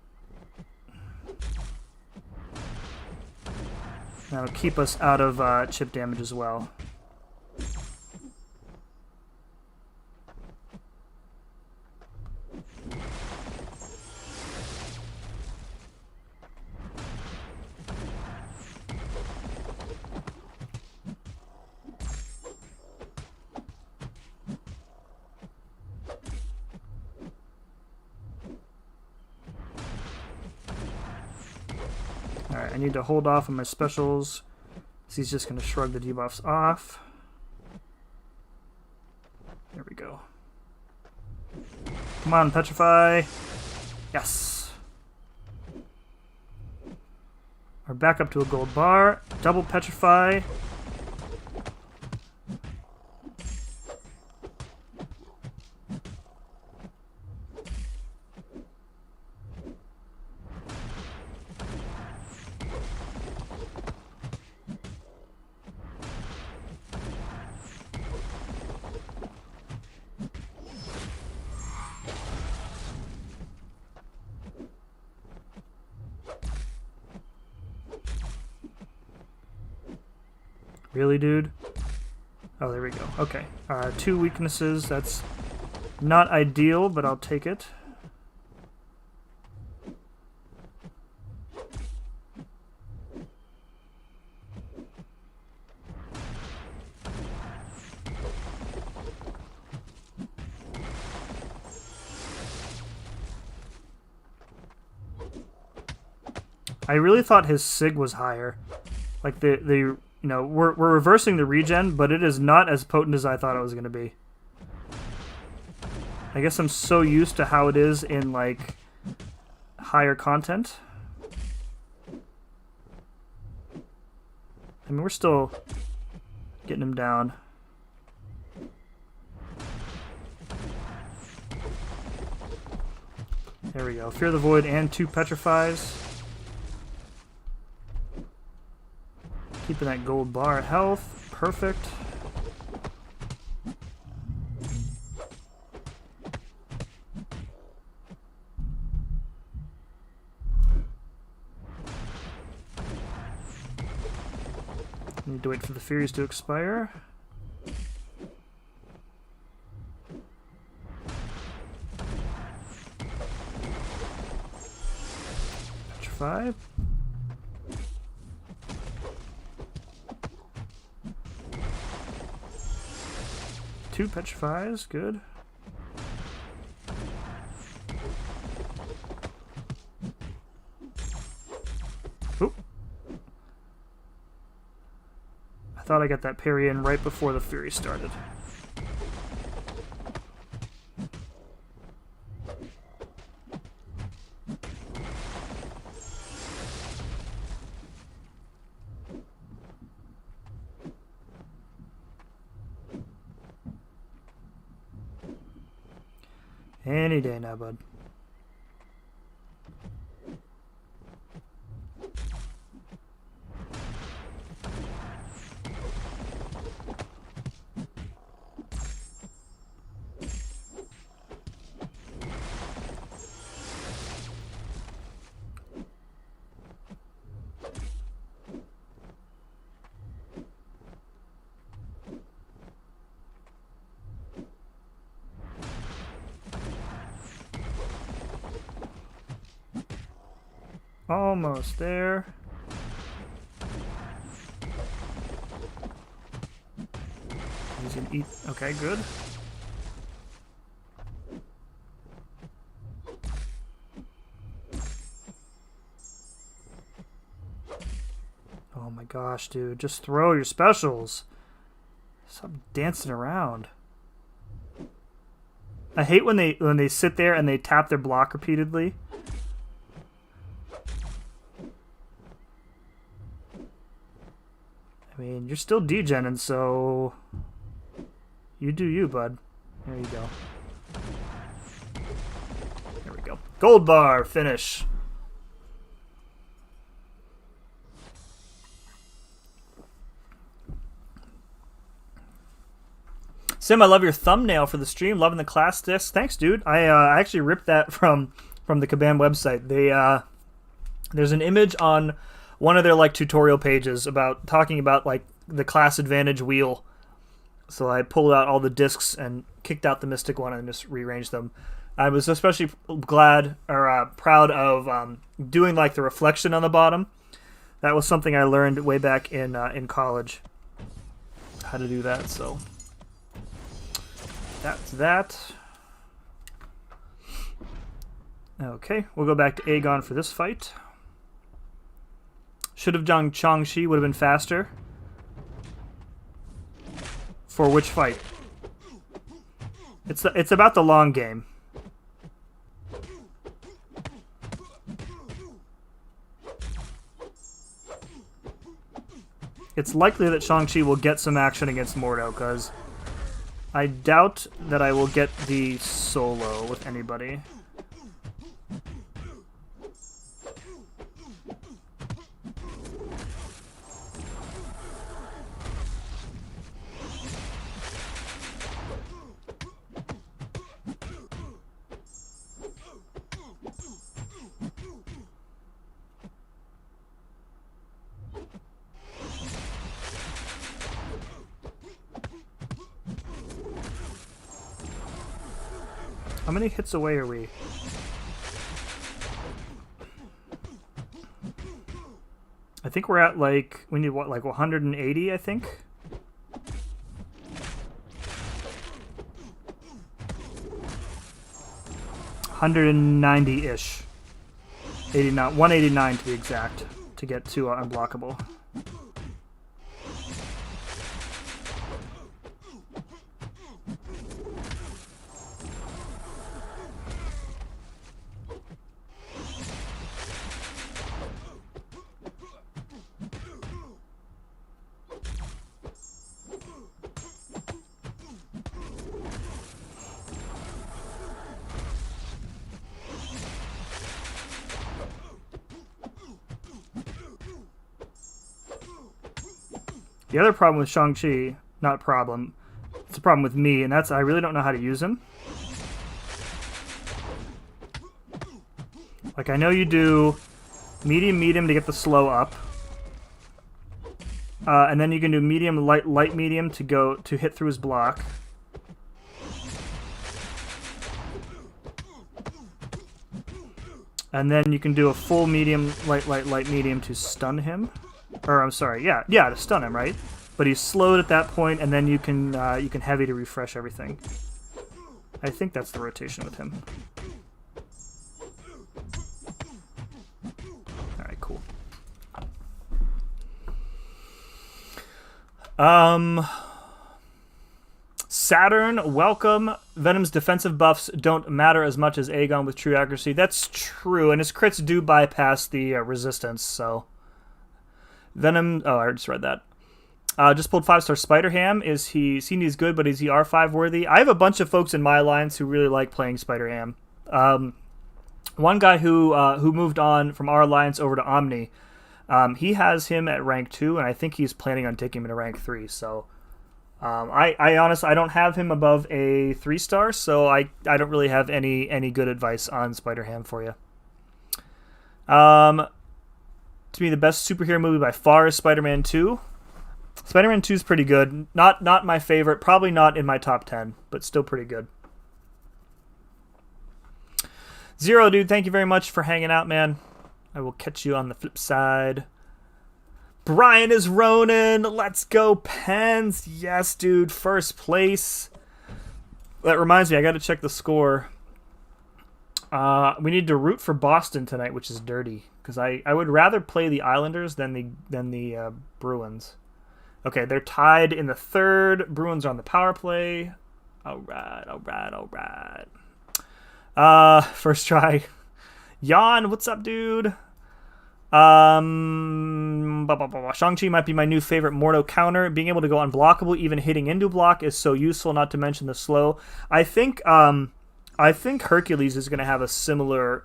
That'll keep us out of chip damage as well. Alright, I need to hold off on my specials. So he's just going to shrug the debuffs off. There we go. Come on, petrify. Yes. We're back up to a gold bar. Double petrify. Really, dude? Oh, there we go. Okay. 2 weaknesses. That's not ideal, but I'll take it. I really thought his sig was higher. Like the you know, we're reversing the regen, but it is not as potent as I thought it was going to be. I guess I'm so used to how it is in, like, higher content. I mean, we're still getting him down. There we go. Fear the Void and 2 petrifies. Keeping that gold bar at health. Perfect. Need to wait for the Furies to expire. Petrify. Two petrifies, good. Oop. I thought I got that parry in right before the Fury started. Any day now, bud. Almost there. He's gonna eat. Okay, good. Oh my gosh, dude. Just throw your specials. Stop dancing around. I hate when they sit there and they tap their block repeatedly. I mean, you're still degenning, so you do you, bud. There you go. There we go. Gold bar, finish. Sim, I love your thumbnail for the stream. Loving the class disc. Thanks, dude. I actually ripped that from the Kabam website. They there's an image on one of their like tutorial pages about talking about like the class advantage wheel. So I pulled out all the discs and kicked out the Mystic one and just rearranged them. I was especially glad or proud of doing like the reflection on the bottom. That was something I learned way back in college, how to do that. So that's that. Okay, we'll go back to Aegon for this fight. Should have done Chang'Xi, would have been faster. For which fight? It's about the long game. it's likely that Shang-Chi will get some action against Mordo, because I doubt that I will get the solo with anybody. How many hits away are we? I think we're at like, we need what, like 180, I think? $190-ish. 89, 189 to be exact, to get to unblockable. The other problem with Shang-Chi, not problem, it's a problem with me, and that's I really don't know how to use him. Like, I know you do medium to get the slow up. And then you can do medium, light, medium to hit through his block. And then you can do a full medium, light, medium to stun him. Or I'm sorry, yeah, to stun him, right? But he's slowed at that point, and then you can heavy to refresh everything. I think that's the rotation with him. All right, cool. Saturn, welcome. Venom's defensive buffs don't matter as much as Aegon with true accuracy. That's true, and his crits do bypass the resistance, so... Venom, oh, I just read that. Just pulled 5-star Spider-Ham. He's good, but is he R5 worthy? I have a bunch of folks in my alliance who really like playing Spider-Ham. One guy who moved on from our alliance over to Omni, he has him at rank 2, and I think he's planning on taking him to rank 3, so... I honestly, I don't have him above a 3-star, so I don't really have any good advice on Spider-Ham for you. To me, the best superhero movie by far is Spider-Man 2. Spider-Man 2 is pretty good. Not my favorite. Probably not in my top 10, but still pretty good. Zero, dude, thank you very much for hanging out, man. I will catch you on the flip side. Brian is Ronin. Let's go, Pens. Yes, dude, first place. That reminds me, I got to check the score. We need to root for Boston tonight, which is dirty. Because I would rather play the Islanders than the Bruins. Okay, they're tied in the third. Bruins are on the power play. All right. First try. Jan, what's up, dude? Shang-Chi might be my new favorite Mordo counter. Being able to go unblockable, even hitting into block, is so useful. Not to mention the slow. I think Hercules is going to have a similar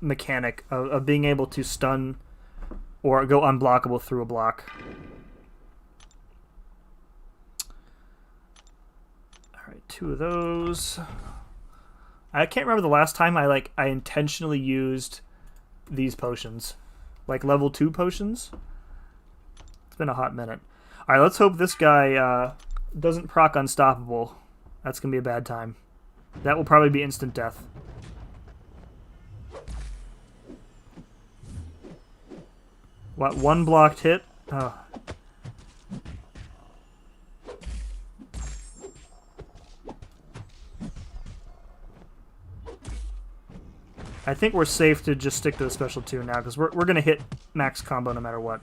mechanic of being able to stun or go unblockable through a block. Alright, 2 of those. I can't remember the last time I intentionally used these potions. Like level 2 potions. It's been a hot minute. Alright, let's hope this guy doesn't proc unstoppable. That's going to be a bad time. That will probably be instant death. What, 1 blocked hit? Oh. I think we're safe to just stick to the special 2 now, because we're going to hit max combo no matter what.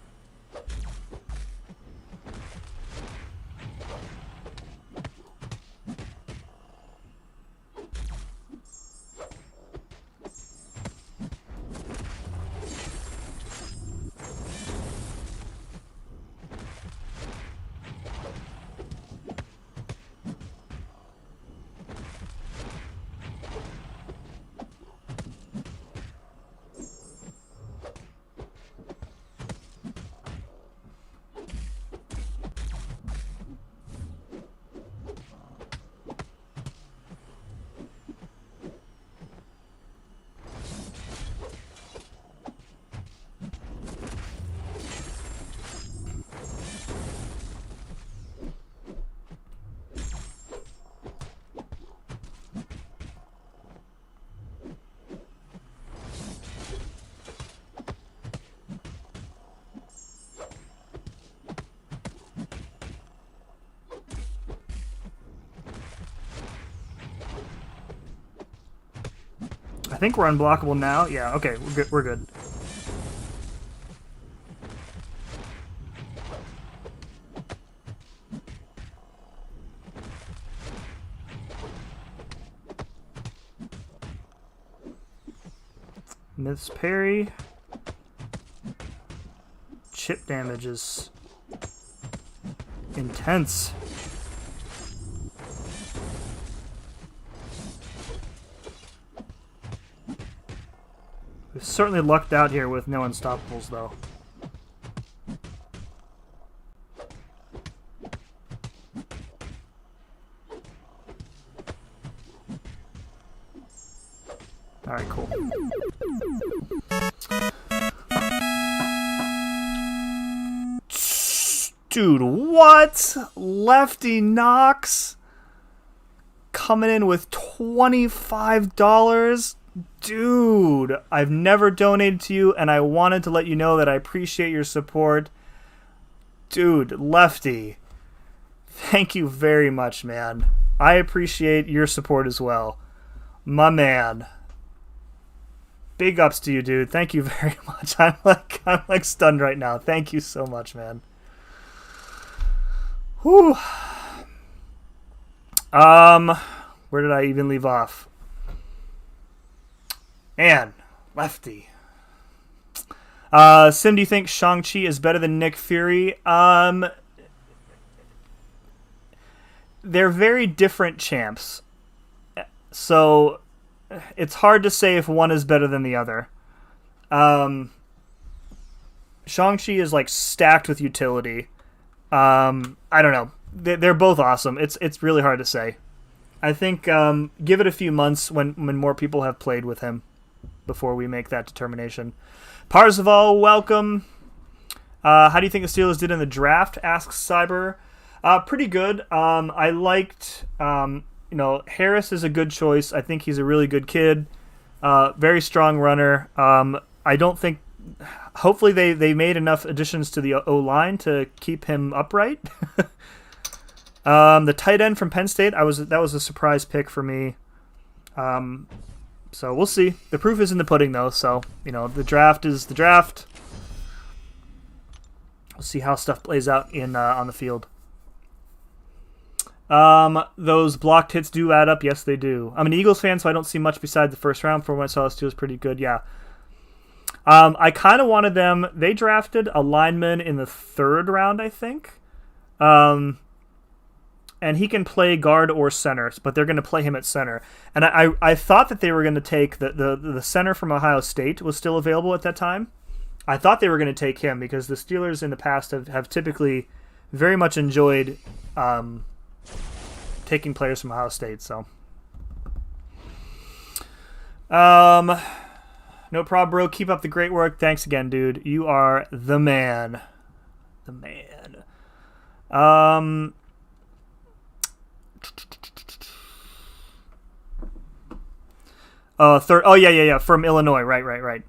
I think we're unblockable now. Yeah, okay, we're good. We're good. Myth's parry. Chip damage is intense. We've certainly lucked out here with no unstoppables, though. Alright, cool. Dude, what? Lefty Knox coming in with $25? Dude, I've never donated to you, and I wanted to let you know that I appreciate your support. Dude, Lefty, thank you very much, man. I appreciate your support as well. My man. Big ups to you, dude. Thank you very much. I'm like stunned right now. Thank you so much, man. Whew. Where did I even leave off? Man, Lefty. Sim, do you think Shang-Chi is better than Nick Fury? They're very different champs. So it's hard to say if one is better than the other. Shang-Chi is like stacked with utility. I don't know. They're both awesome. It's really hard to say. I think give it a few months when more people have played with him before we make that determination. Parzival, welcome. How do you think the Steelers did in the draft? Asks Cyber. Pretty good. I liked, Harris is a good choice. I think he's a really good kid. Very strong runner. I don't think. Hopefully they made enough additions to the O-line to keep him upright. The tight end from Penn State, that was a surprise pick for me. So we'll see. The proof is in the pudding, though. So the draft is the draft. We'll see how stuff plays out on the field. Those blocked hits do add up. Yes, they do. I'm an Eagles fan, so I don't see much beside the first round. From what I saw, this was pretty good. Yeah. I kind of wanted them. They drafted a lineman in the third round, I think. And he can play guard or center, but they're going to play him at center. And I thought that they were going to take the center from Ohio State was still available at that time. I thought they were going to take him because the Steelers in the past have typically very much enjoyed taking players from Ohio State. So, no problem, bro. Keep up the great work. Thanks again, dude. You are the man. The man. Third. Oh, yeah. From Illinois. Right.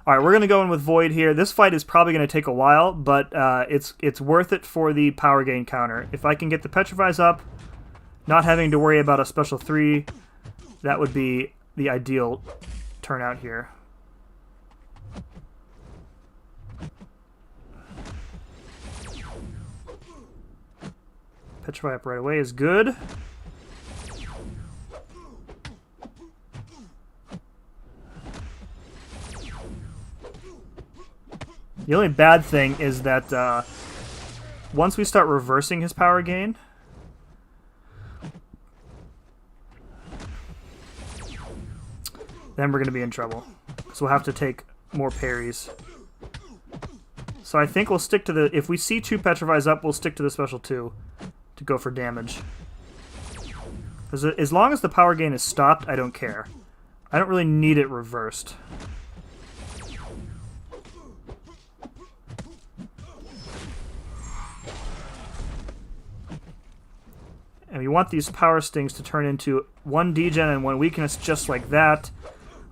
All right, we're gonna go in with Void here. This fight is probably gonna take a while, but it's worth it for the power gain counter. If I can get the Petrifies up, not having to worry about a special 3, that would be the ideal turnout here. Petrify up right away is good. The only bad thing is that once we start reversing his power gain, then we're going to be in trouble. So we'll have to take more parries. So I think we'll stick to the... If we see 2 Petrifies up, we'll stick to the special 2 to go for damage. As long as the power gain is stopped, I don't care. I don't really need it reversed. And we want these power stings to turn into 1 degen and 1 weakness just like that.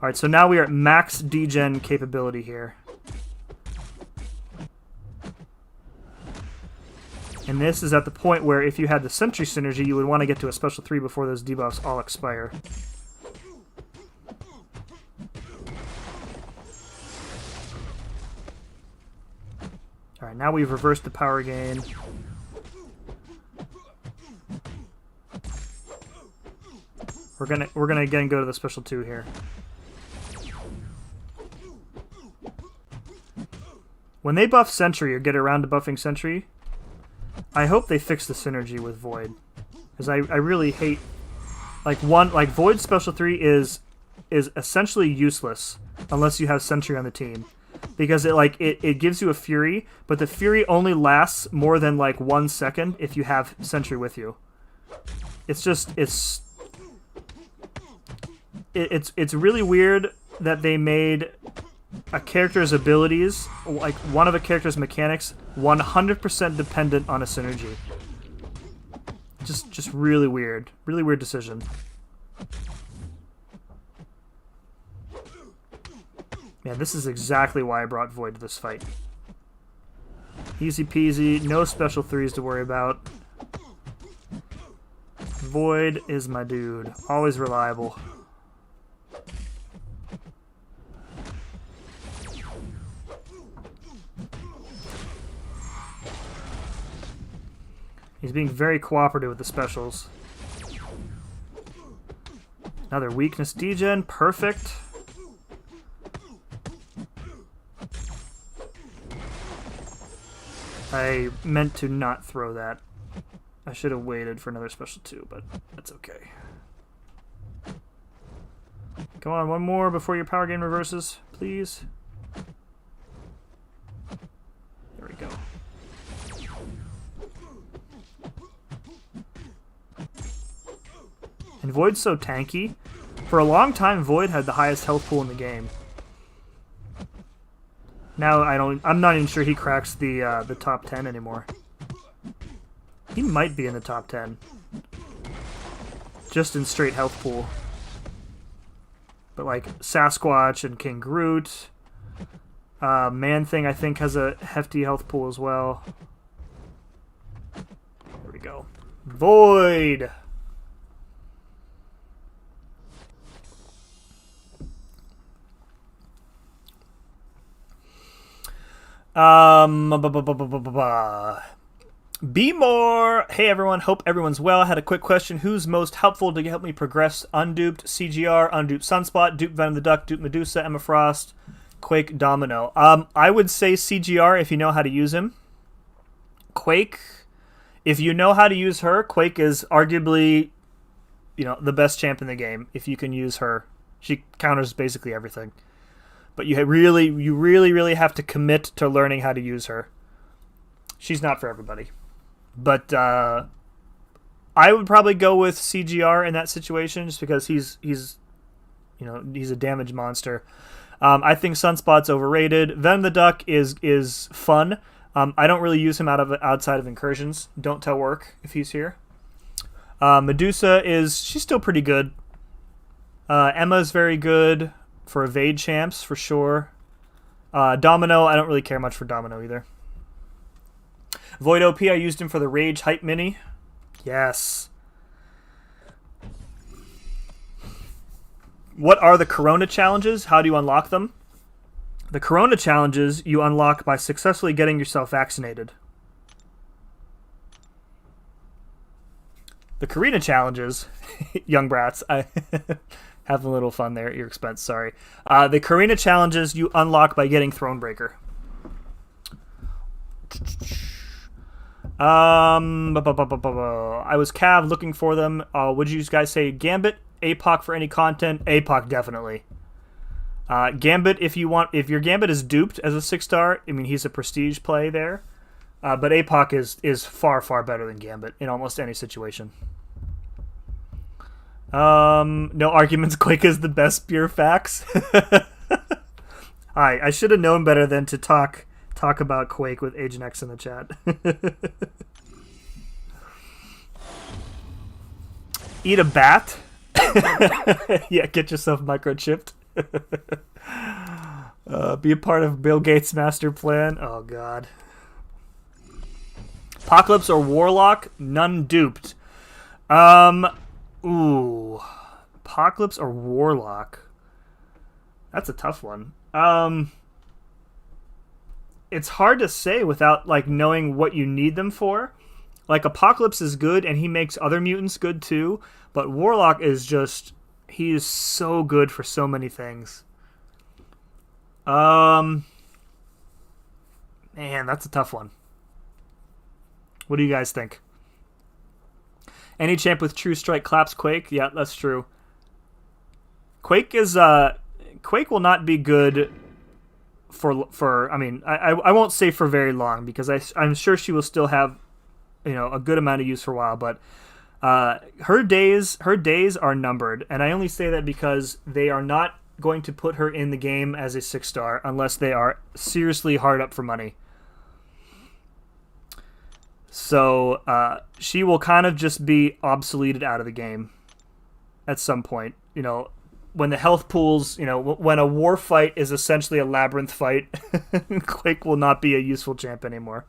Alright, so now we are at max degen capability here. And this is at the point where if you had the Sentry Synergy, you would want to get to a special 3 before those debuffs all expire. Alright, now we've reversed the power gain. We're gonna again go to the special 2 here. When they buff Sentry or get around to buffing Sentry, I hope they fix the synergy with Void. Because I really hate Void's special 3 is essentially useless unless you have Sentry on the team. Because it gives you a Fury, but the Fury only lasts more than 1 second if you have Sentry with you. It's really weird that they made a character's abilities, one of a character's mechanics, 100% dependent on a synergy. Just really weird. Really weird decision. Man, this is exactly why I brought Void to this fight. Easy peasy, no special 3s to worry about. Void is my dude. Always reliable. He's being very cooperative with the specials. Another weakness degen. Perfect. I meant to not throw that. I should have waited for another special 2, but that's okay. Come on, one more before your power gain reverses, please. There we go. And Void's so tanky. For a long time, Void had the highest health pool in the game. Now I'm not even sure he cracks the top 10 anymore. He might be in the top 10. Just in straight health pool. But Sasquatch and King Groot. Man-Thing I think has a hefty health pool as well. There we go. Void! Be more. Hey everyone, hope everyone's well. Had a quick question. Who's most helpful to help me progress? Unduped, CGR, Unduped Sunspot, Dupe Venom the Duck, Dupe Medusa, Emma Frost, Quake, Domino. I would say CGR if you know how to use him. Quake, if you know how to use her, Quake is arguably, the best champ in the game. If you can use her, she counters basically everything. But you really have to commit to learning how to use her. She's not for everybody. But I would probably go with CGR in that situation just because he's a damage monster. I think Sunspot's overrated. Venom the Duck is fun. I don't really use him outside of incursions. Don't tell work if he's here. Medusa she's still pretty good. Emma's very good for evade champs for sure. Domino, I don't really care much for Domino either. Void OP, I used him for the Rage Hype Mini. Yes. What are the Corona challenges? How do you unlock them? The Corona challenges you unlock by successfully getting yourself vaccinated. The Carina challenges, young brats, I have a little fun there at your expense, sorry. The Carina challenges you unlock by getting Thronebreaker. I was Cav looking for them. Would you guys say Gambit, APOC for any content? APOC definitely. Gambit if your Gambit is duped as a 6-star, I mean he's a prestige play there. But APOC is far better than Gambit in almost any situation. No arguments. Quake is the best pure facts. I should have known better than to talk about Quake with Agent X in the chat. Eat a bat? Yeah, get yourself microchipped. Be a part of Bill Gates' master plan. Oh, God. Apocalypse or Warlock? None duped. Ooh. Apocalypse or Warlock? That's a tough one. it's hard to say without like knowing what you need them for. Like Apocalypse is good, and he makes other mutants good too. But Warlock is just, he is so good for so many things. Man, that's a tough one. What do you guys think? Any champ with True Strike claps Quake? Yeah, that's true. Quake is Quake will not be good for I mean, I won't say for very long, because I'm sure she will still have, you know, a good amount of use for a while, but her days are numbered, and I only say that because they are not going to put her in the game as a 6-star unless they are seriously hard up for money. So she will kind of just be obsoleted out of the game at some point. You know, when the health pools, you know, when a war fight is essentially a labyrinth fight, Quake will not be a useful champ anymore.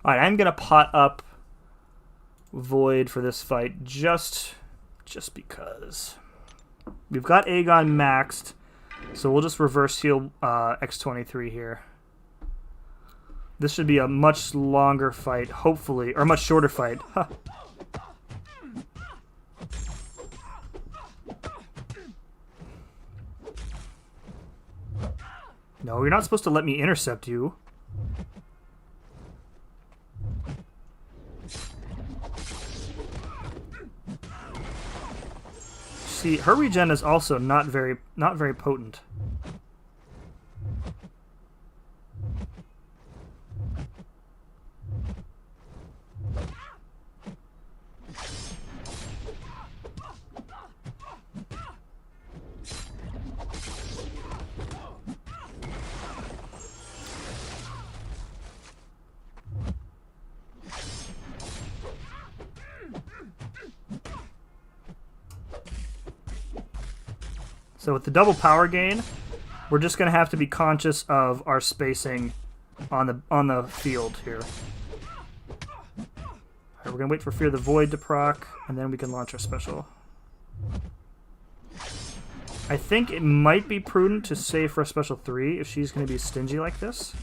All right, I'm gonna pot up Void for this fight just because we've got Aegon maxed, so we'll just reverse heal X23 here. This should be a much longer fight, hopefully, or a much shorter fight. Huh. No, you're not supposed to let me intercept you. See, her regen is also not very potent. So with the double power gain, we're just going to have to be conscious of our spacing on the field here. All right, we're going to wait for Fear the Void to proc, and then we can launch our special. I think it might be prudent to save for a special 3 if she's going to be stingy like this.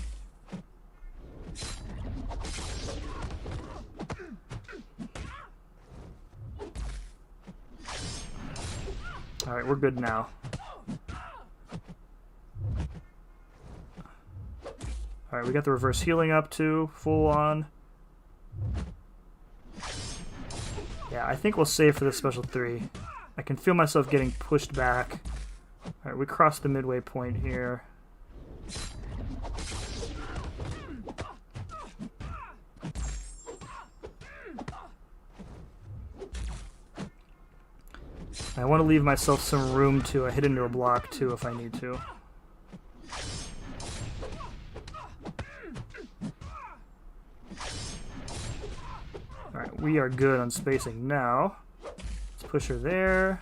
All right, we're good now. All right, we got the reverse healing up too, full on. Yeah, I think we'll save for the special 3. I can feel myself getting pushed back. All right, we crossed the midway point here. I want to leave myself some room to hit into a block too if I need to. Alright, we are good on spacing now. Let's push her there.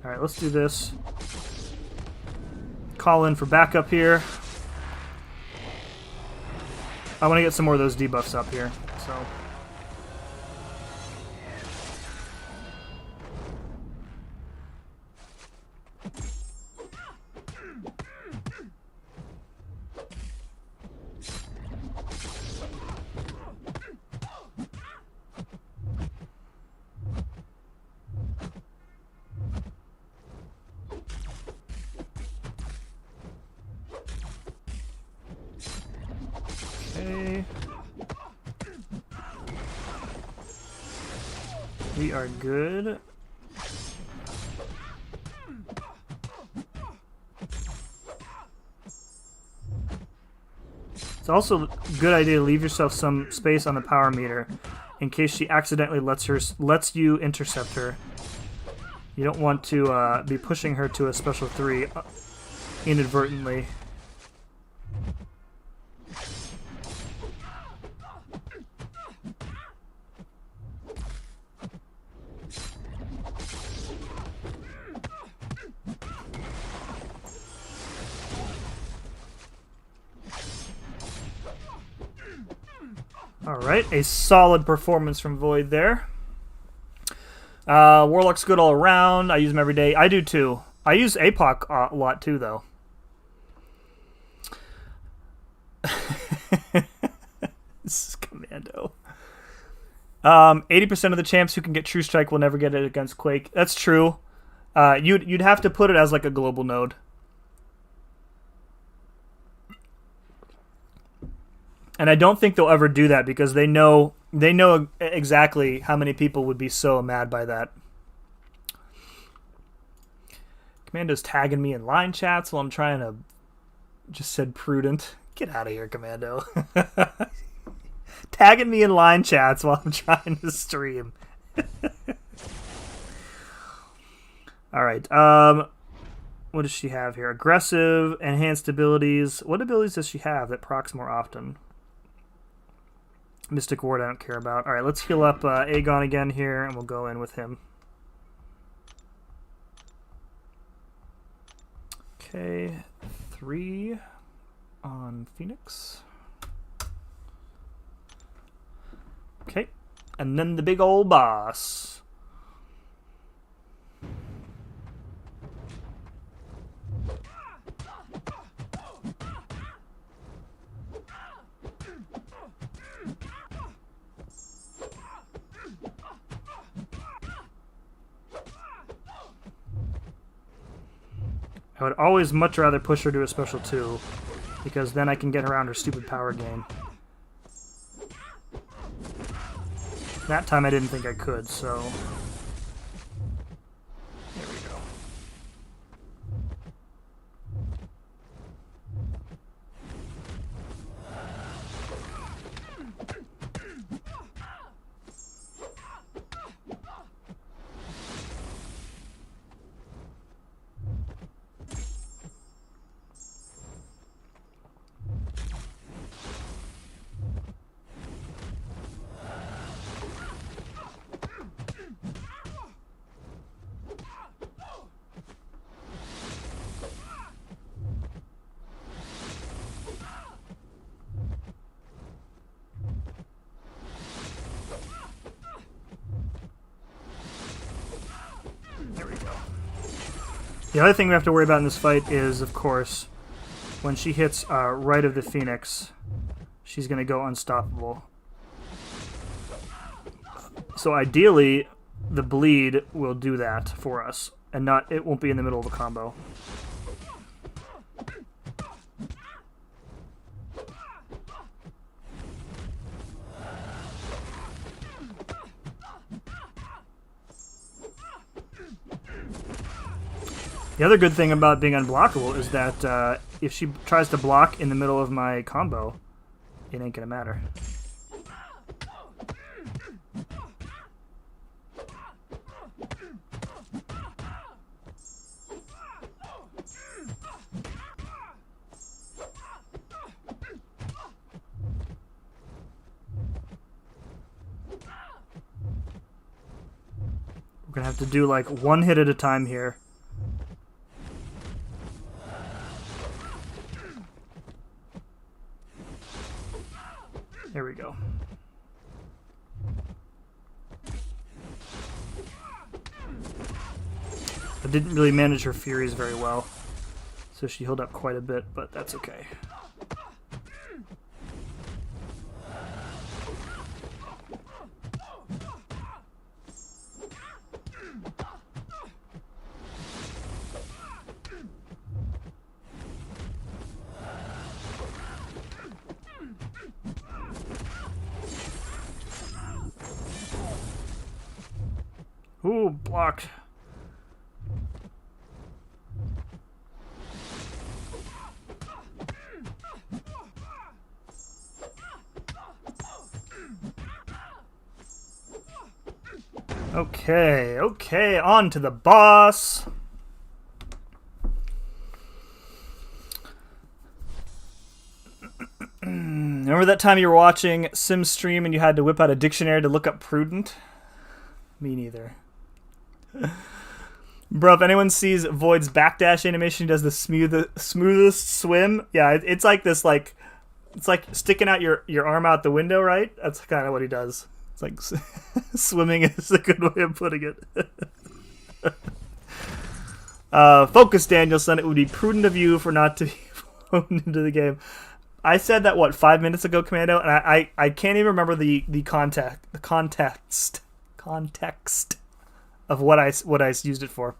Alright, let's do this. Call in for backup here. I want to get some more of those debuffs up here, so... Okay. We are good. It's also a good idea to leave yourself some space on the power meter in case she accidentally lets you intercept her. You don't want to be pushing her to a special 3 inadvertently. Alright, a solid performance from Void there. Warlock's good all around. I use him every day. I do too. I use APOC a lot too, though. This is Commando. 80% of the champs who can get True Strike will never get it against Quake. That's true. You'd have to put it as like a global node. And I don't think they'll ever do that because they know exactly how many people would be so mad by that. Commando's tagging me in line chats while I'm trying to... Just said prudent. Get out of here, Commando. Tagging me in line chats while I'm trying to stream. Alright, what does she have here? Aggressive, enhanced abilities. What abilities does she have that procs more often? Mystic Ward I don't care about. Alright, let's heal up Aegon again here, and we'll go in with him. Okay, 3 on Phoenix. Okay, and then the big old boss. I would always much rather push her to a special 2, because then I can get around her stupid power gain. That time I didn't think I could, so... There we go. The other thing we have to worry about in this fight is, of course, when she hits right of the Phoenix, she's going to go unstoppable. So ideally, the bleed will do that for us, and it won't be in the middle of a combo. The other good thing about being unblockable is that if she tries to block in the middle of my combo, it ain't gonna matter. We're gonna have to do like one hit at a time here. There we go. I didn't really manage her Furies very well, so she healed up quite a bit, but that's okay. Ooh, blocked. Okay, on to the boss. Remember that time you were watching Sim stream and you had to whip out a dictionary to look up prudent? Me neither. Bro, if anyone sees Void's backdash animation, he does the smoothest swim. Yeah, it's like this, like, It's like sticking out your arm out the window, right? That's kind of what he does. It's like swimming is a good way of putting it. Focus, Danielson. It would be prudent of you for not to be flown into the game. I said that, what, 5 minutes ago, Commando? And I can't even remember the context of what I used it for.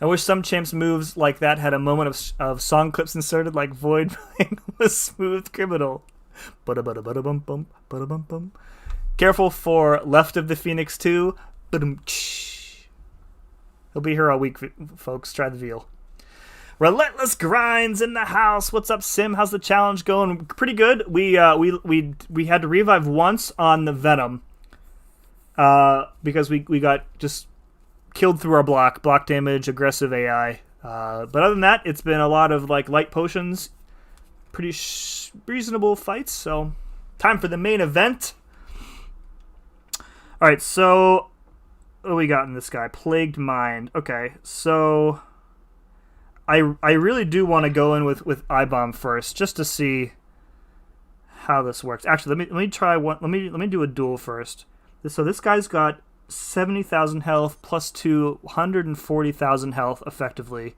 I wish some champs' moves like that had a moment of song clips inserted, like Void playing with Smooth Criminal. Bada-bada-bada-bum-bum, bada-bum-bum. Careful for Left of the Phoenix 2. He'll be here all week, folks. Try the veal. Relentless Grinds in the house. What's up, Sim? How's the challenge going? Pretty good. We had to revive once on the Venom. Because we got just killed through our block damage, aggressive AI. But other than that, it's been a lot of like light potions, pretty reasonable fights. So, time for the main event. All right, so what do we got in this guy? Plagued Mind. Okay, so I really do want to go in with I-Bomb first, just to see how this works. Actually, let me try one. Let me do a duel first. So this guy's got 70,000 health plus 240,000 health effectively.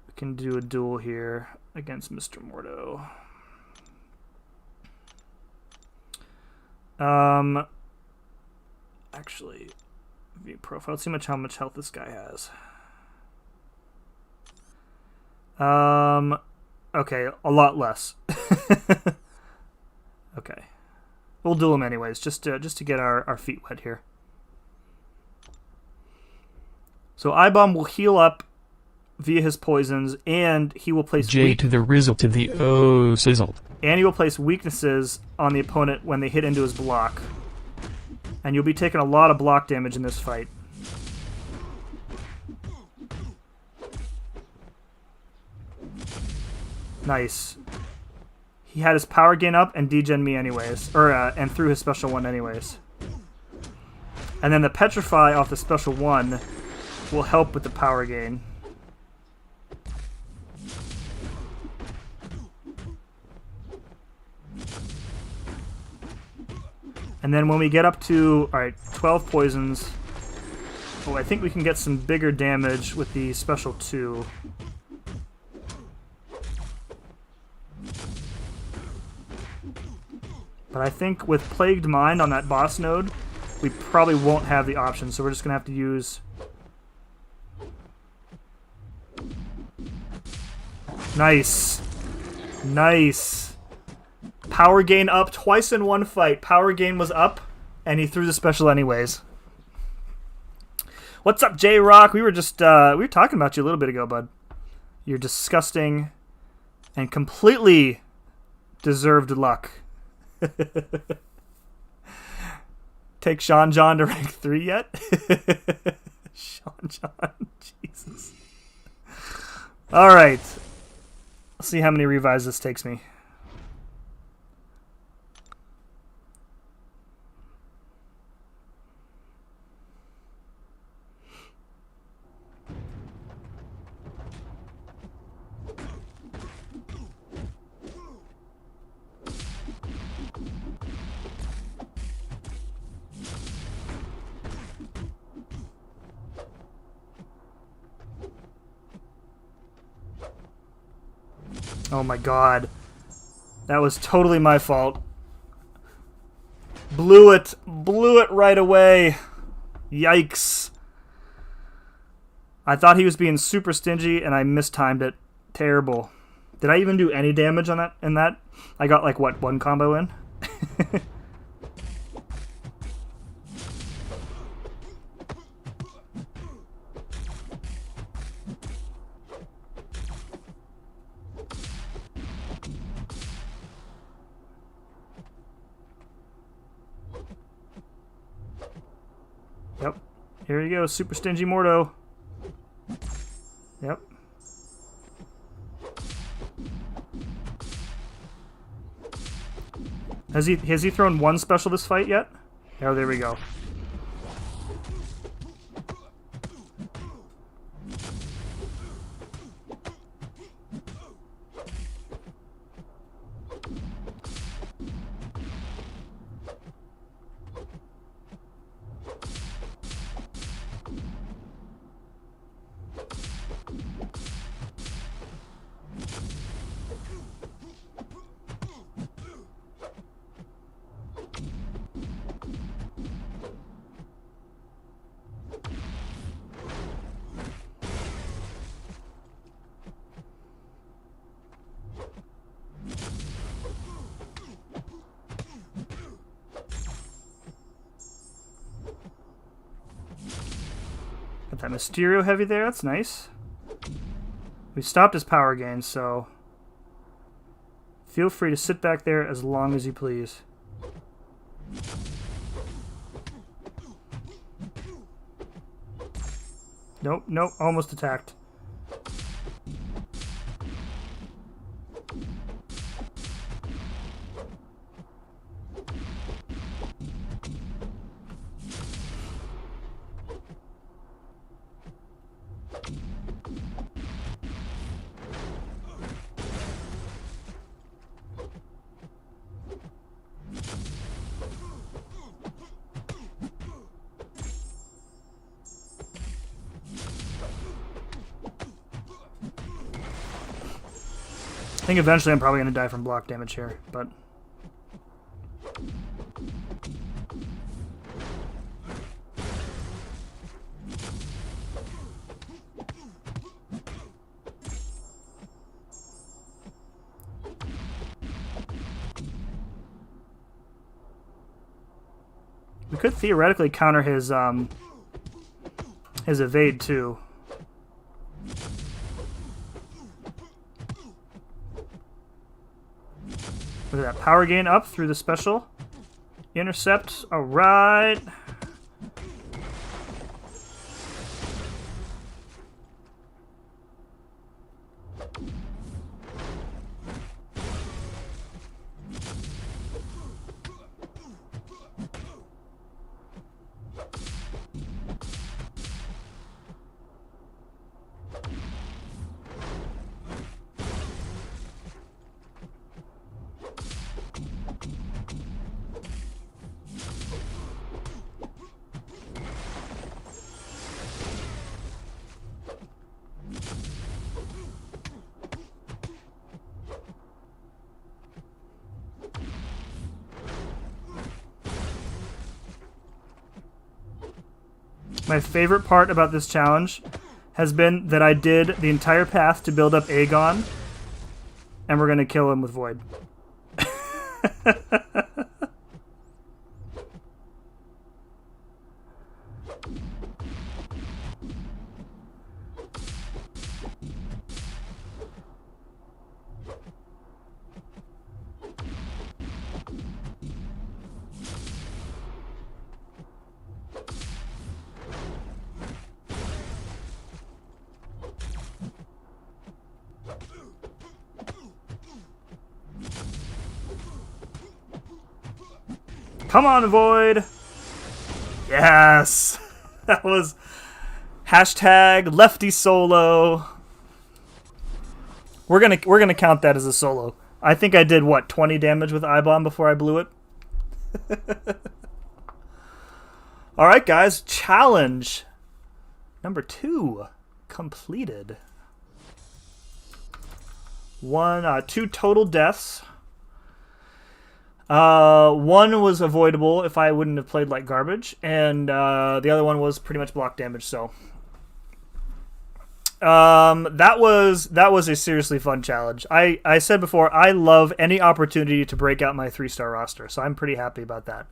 We can do a duel here against Mr. Mordo. Actually, view profile. Let's see how much health this guy has. Okay, a lot less. Okay. We'll duel him anyways, just to get our feet wet here. So I-Bomb will heal up via his poisons, and he will place J to the Rizzle to the O sizzled. And he will place weaknesses on the opponent when they hit into his block. And you'll be taking a lot of block damage in this fight. Nice. He had his power gain up and degen me anyways, and threw his special one anyways. And then the Petrify off the special one will help with the power gain. And then when we get up to, alright, 12 poisons, oh, I think we can get some bigger damage with the special 2. But I think with Plagued Mind on that boss node, we probably won't have the option, so we're just going to have to use... Nice. Nice. Power gain up twice in one fight. Power gain was up, and he threw the special anyways. What's up, J-Rock? We were just, we were talking about you a little bit ago, bud. You're disgusting and completely deserved luck. Take Sean John to rank 3 yet? Sean John, Jesus. Alright. Let's see how many revives this takes me. Oh my god. That was totally my fault. Blew it right away. Yikes. I thought he was being super stingy and I mistimed it. Terrible. Did I even do any damage on that? In that? I got like what, one combo in? Yep. Here you go, super stingy Mordo. Yep. Has he thrown one special this fight yet? Oh, there we go. Got that Mysterio heavy there. That's nice. We stopped his power gain, so feel free to sit back there as long as you please. Nope, nope, almost attacked. I think eventually I'm probably going to die from block damage here, but... we could theoretically counter his evade too. Look at that power gain up through the special. Intercept. All right. My favorite part about this challenge has been that I did the entire path to build up Aegon, and we're going to kill him with Void. Come on, Void! Yes! That was hashtag lefty solo. We're gonna count that as a solo. I think I did what, 20 damage with I-Bomb before I blew it? Alright guys, challenge number 2 completed. 2 total deaths. 1 was avoidable if I wouldn't have played like garbage, and the other one was pretty much block damage. So that was a seriously fun challenge. I said before, I love any opportunity to break out my 3-star roster, so I'm pretty happy about that.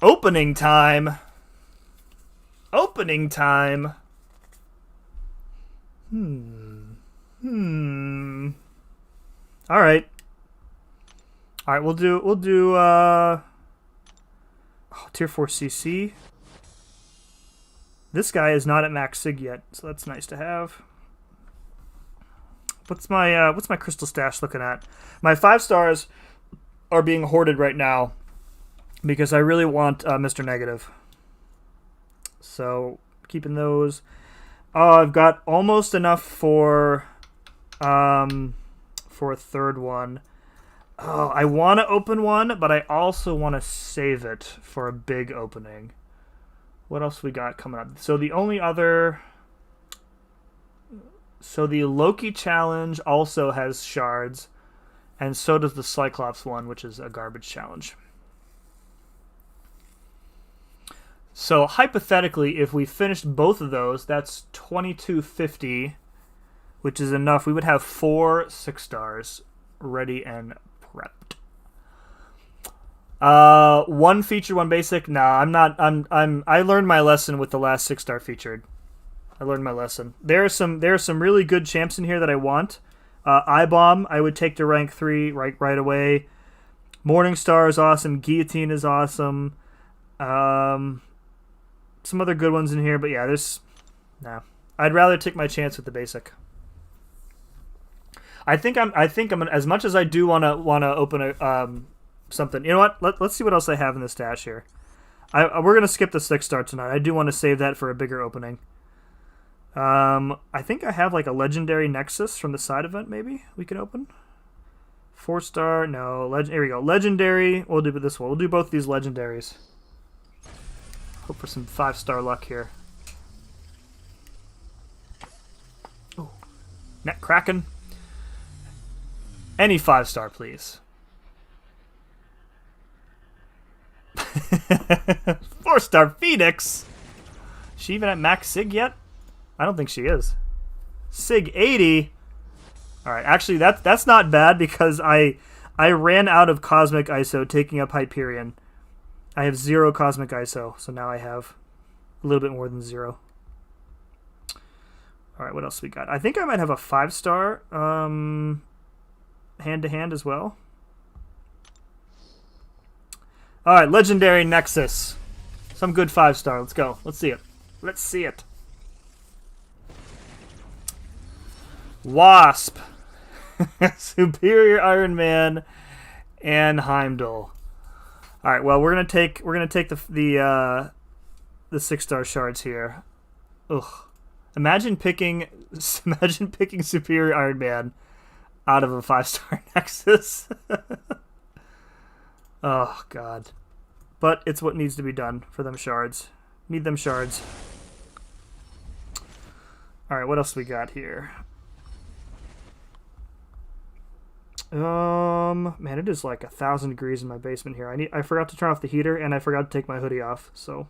Opening time. Opening time. All right. All right, we'll do tier 4 CC. This guy is not at max sig yet, so that's nice to have. What's my crystal stash looking at? My 5 stars are being hoarded right now because I really want Mr. Negative. So keeping those. Oh, I've got almost enough for a third one. Oh, I want to open one, but I also want to save it for a big opening. What else we got coming up? So the only other... So the Loki challenge also has shards, and so does the Cyclops one, which is a garbage challenge. So hypothetically, if we finished both of those, that's 2250, which is enough. We would have 4 6 stars ready and prepped. One featured, one basic. No, I'm not. I learned my lesson with the last 6-star featured. I learned my lesson. There are some really good champs in here that I want. I-Bomb, I would take to rank 3 right away. Morningstar is awesome. Guillotine is awesome. Some other good ones in here, but yeah, no. I'd rather take my chance with the basic. I think I'm as much as I do wanna open something. You know what? Let's see what else I have in the stash here. We're gonna skip the 6-star tonight. I do want to save that for a bigger opening. I think I have like a legendary Nexus from the side event. Maybe we can open 4-star. No, here we go. Legendary. We'll do this one. We'll do both these legendaries. Hope for some 5-star luck here. Oh, Net Kraken. Any 5-star, please. 4-star Phoenix. Is she even at max Sig yet? I don't think she is. Sig 80. All right, actually that's not bad because I ran out of Cosmic ISO taking up Hyperion. I have 0 Cosmic ISO, so now I have a little bit more than 0. All right, what else we got? I think I might have a 5-star hand-to-hand as well. All right, Legendary Nexus. Some good 5-star. Let's go. Let's see it. Let's see it. Wasp. Superior Iron Man and Heimdall. All right, well, we're gonna take the 6-star shards here. Ugh. Imagine picking Superior Iron Man out of a 5-star Nexus. Oh God. But it's what needs to be done for them shards. Need them shards. All right, what else we got here? Man, it is like 1,000 degrees in my basement here. I forgot to turn off the heater and I forgot to take my hoodie off. So,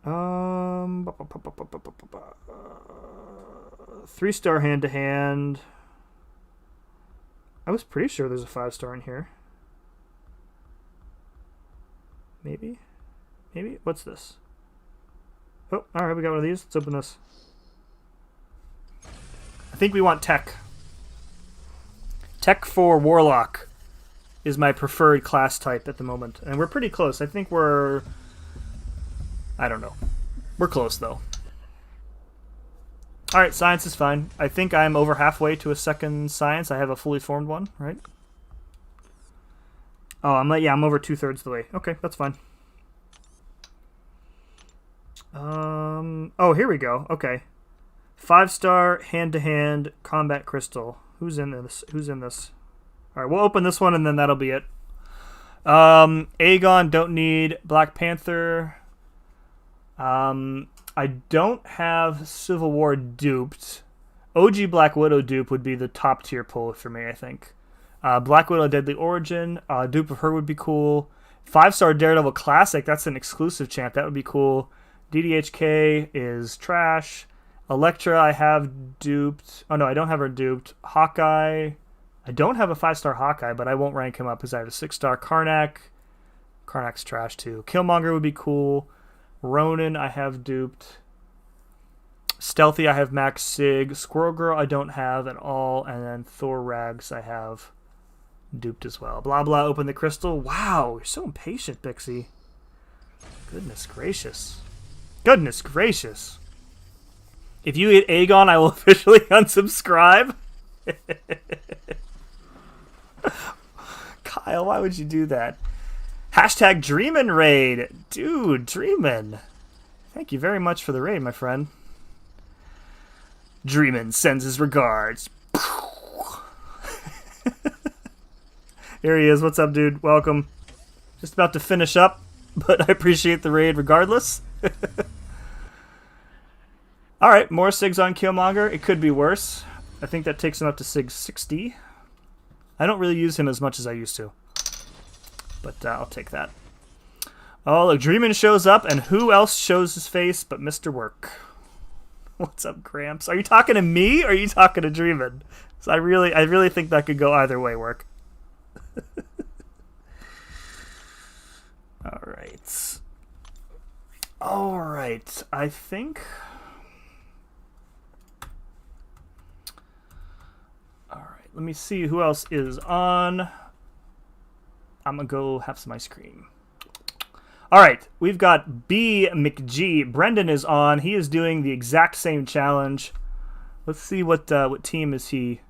3-star hand-to-hand. I was pretty sure there's a 5-star in here. Maybe? What's this? Oh, alright, we got one of these. Let's open this. I think we want Tech. Tech for Warlock is my preferred class type at the moment. And we're pretty close. I think we're... I don't know. We're close, though. Alright, Science is fine. I think I'm over halfway to a second Science. I have a fully formed one, right? Oh, I'm over 2/3 of the way. Okay, that's fine. Oh, here we go. Okay. 5-star hand-to-hand combat crystal. Who's in this? All right, we'll open this one and then that'll be it. Aegon, don't need. Black Panther. I don't have Civil War duped. OG Black Widow dupe would be the top tier pull for me, I think. Black Widow Deadly Origin. Dupe of her would be cool. 5-star Daredevil Classic. That's an exclusive champ. That would be cool. DDHK is trash. Elektra I have duped. Oh, no, I don't have her duped. Hawkeye. I don't have a 5-star Hawkeye, but I won't rank him up because I have a 6-star Karnak. Karnak's trash, too. Killmonger would be cool. Ronin I have duped. Stealthy I have max Sig. Squirrel Girl I don't have at all. And then Thor Rags I have duped as well. Blah, blah, open the crystal. Wow, you're so impatient, Pixie. Goodness gracious. Goodness gracious. If you hit Aegon, I will officially unsubscribe. Kyle, why would you do that? Hashtag Dreamin' Raid. Dude, Dreamin'. Thank you very much for the raid, my friend. Dreamin' sends his regards. Here he is. What's up, dude? Welcome. Just about to finish up, but I appreciate the raid regardless. Alright, more Sigs on Killmonger. It could be worse. I think that takes him up to Sig 60. I don't really use him as much as I used to. But I'll take that. Oh, look, Dreamin' shows up, and who else shows his face but Mr. Work? What's up, Gramps? Are you talking to me, or are you talking to Dreamin'? So I really think that could go either way, Work. All right. All right. I think. All right. Let me see who else is on. I'm going to go have some ice cream. All right. We've got B.McG. Brendan is on. He is doing the exact same challenge. Let's see what team is he.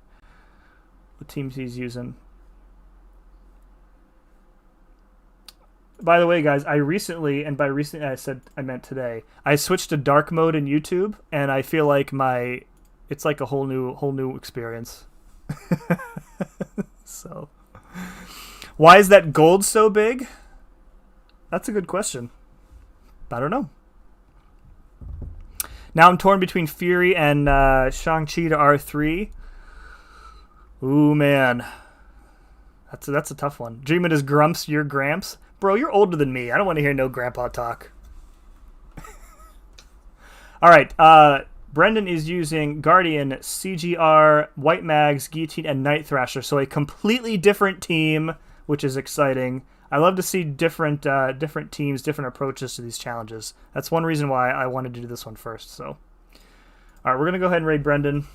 What teams he's using. By the way, guys, I recently, and by recently I meant today, I switched to dark mode in YouTube, and I feel like it's like a whole new experience. So, why is that gold so big? That's a good question. I don't know. Now I'm torn between Fury and Shang-Chi to R3. Ooh, man. That's a tough one. Dreamin' is Grumps, you're Gramps. Bro, you're older than me. I don't want to hear no grandpa talk. All right. Brendan is using Guardian, CGR, White Mags, Guillotine, and Night Thrasher. So a completely different team, which is exciting. I love to see different teams, different approaches to these challenges. That's one reason why I wanted to do this one first. So, all right, we're going to go ahead and raid Brendan.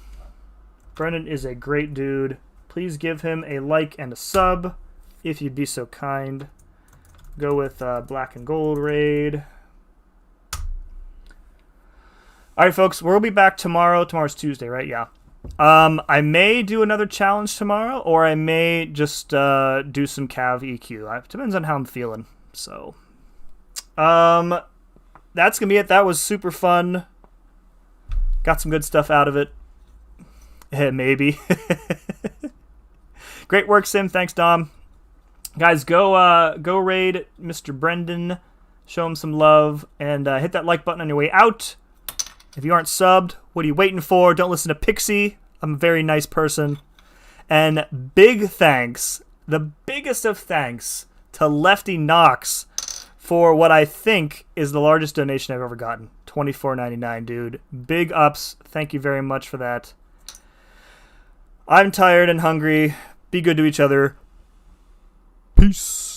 Brendan is a great dude. Please give him a like and a sub, if you'd be so kind. Go with black and gold raid. All right, folks, we'll be back tomorrow. Tomorrow's Tuesday, right? Yeah. I may do another challenge tomorrow, or I may just do some Cav EQ. It depends on how I'm feeling. So, that's gonna be it. That was super fun. Got some good stuff out of it. Maybe. Great work, Sim. Thanks, Dom. Guys, go raid Mr. Brendan. Show him some love, and hit that like button on your way out. If you aren't subbed, what are you waiting for? Don't listen to Pixie. I'm a very nice person. And big thanks, the biggest of thanks, to Lefty Knox for what I think is the largest donation I've ever gotten. $24.99, dude. Big ups. Thank you very much for that. I'm tired and hungry. Be good to each other. Peace.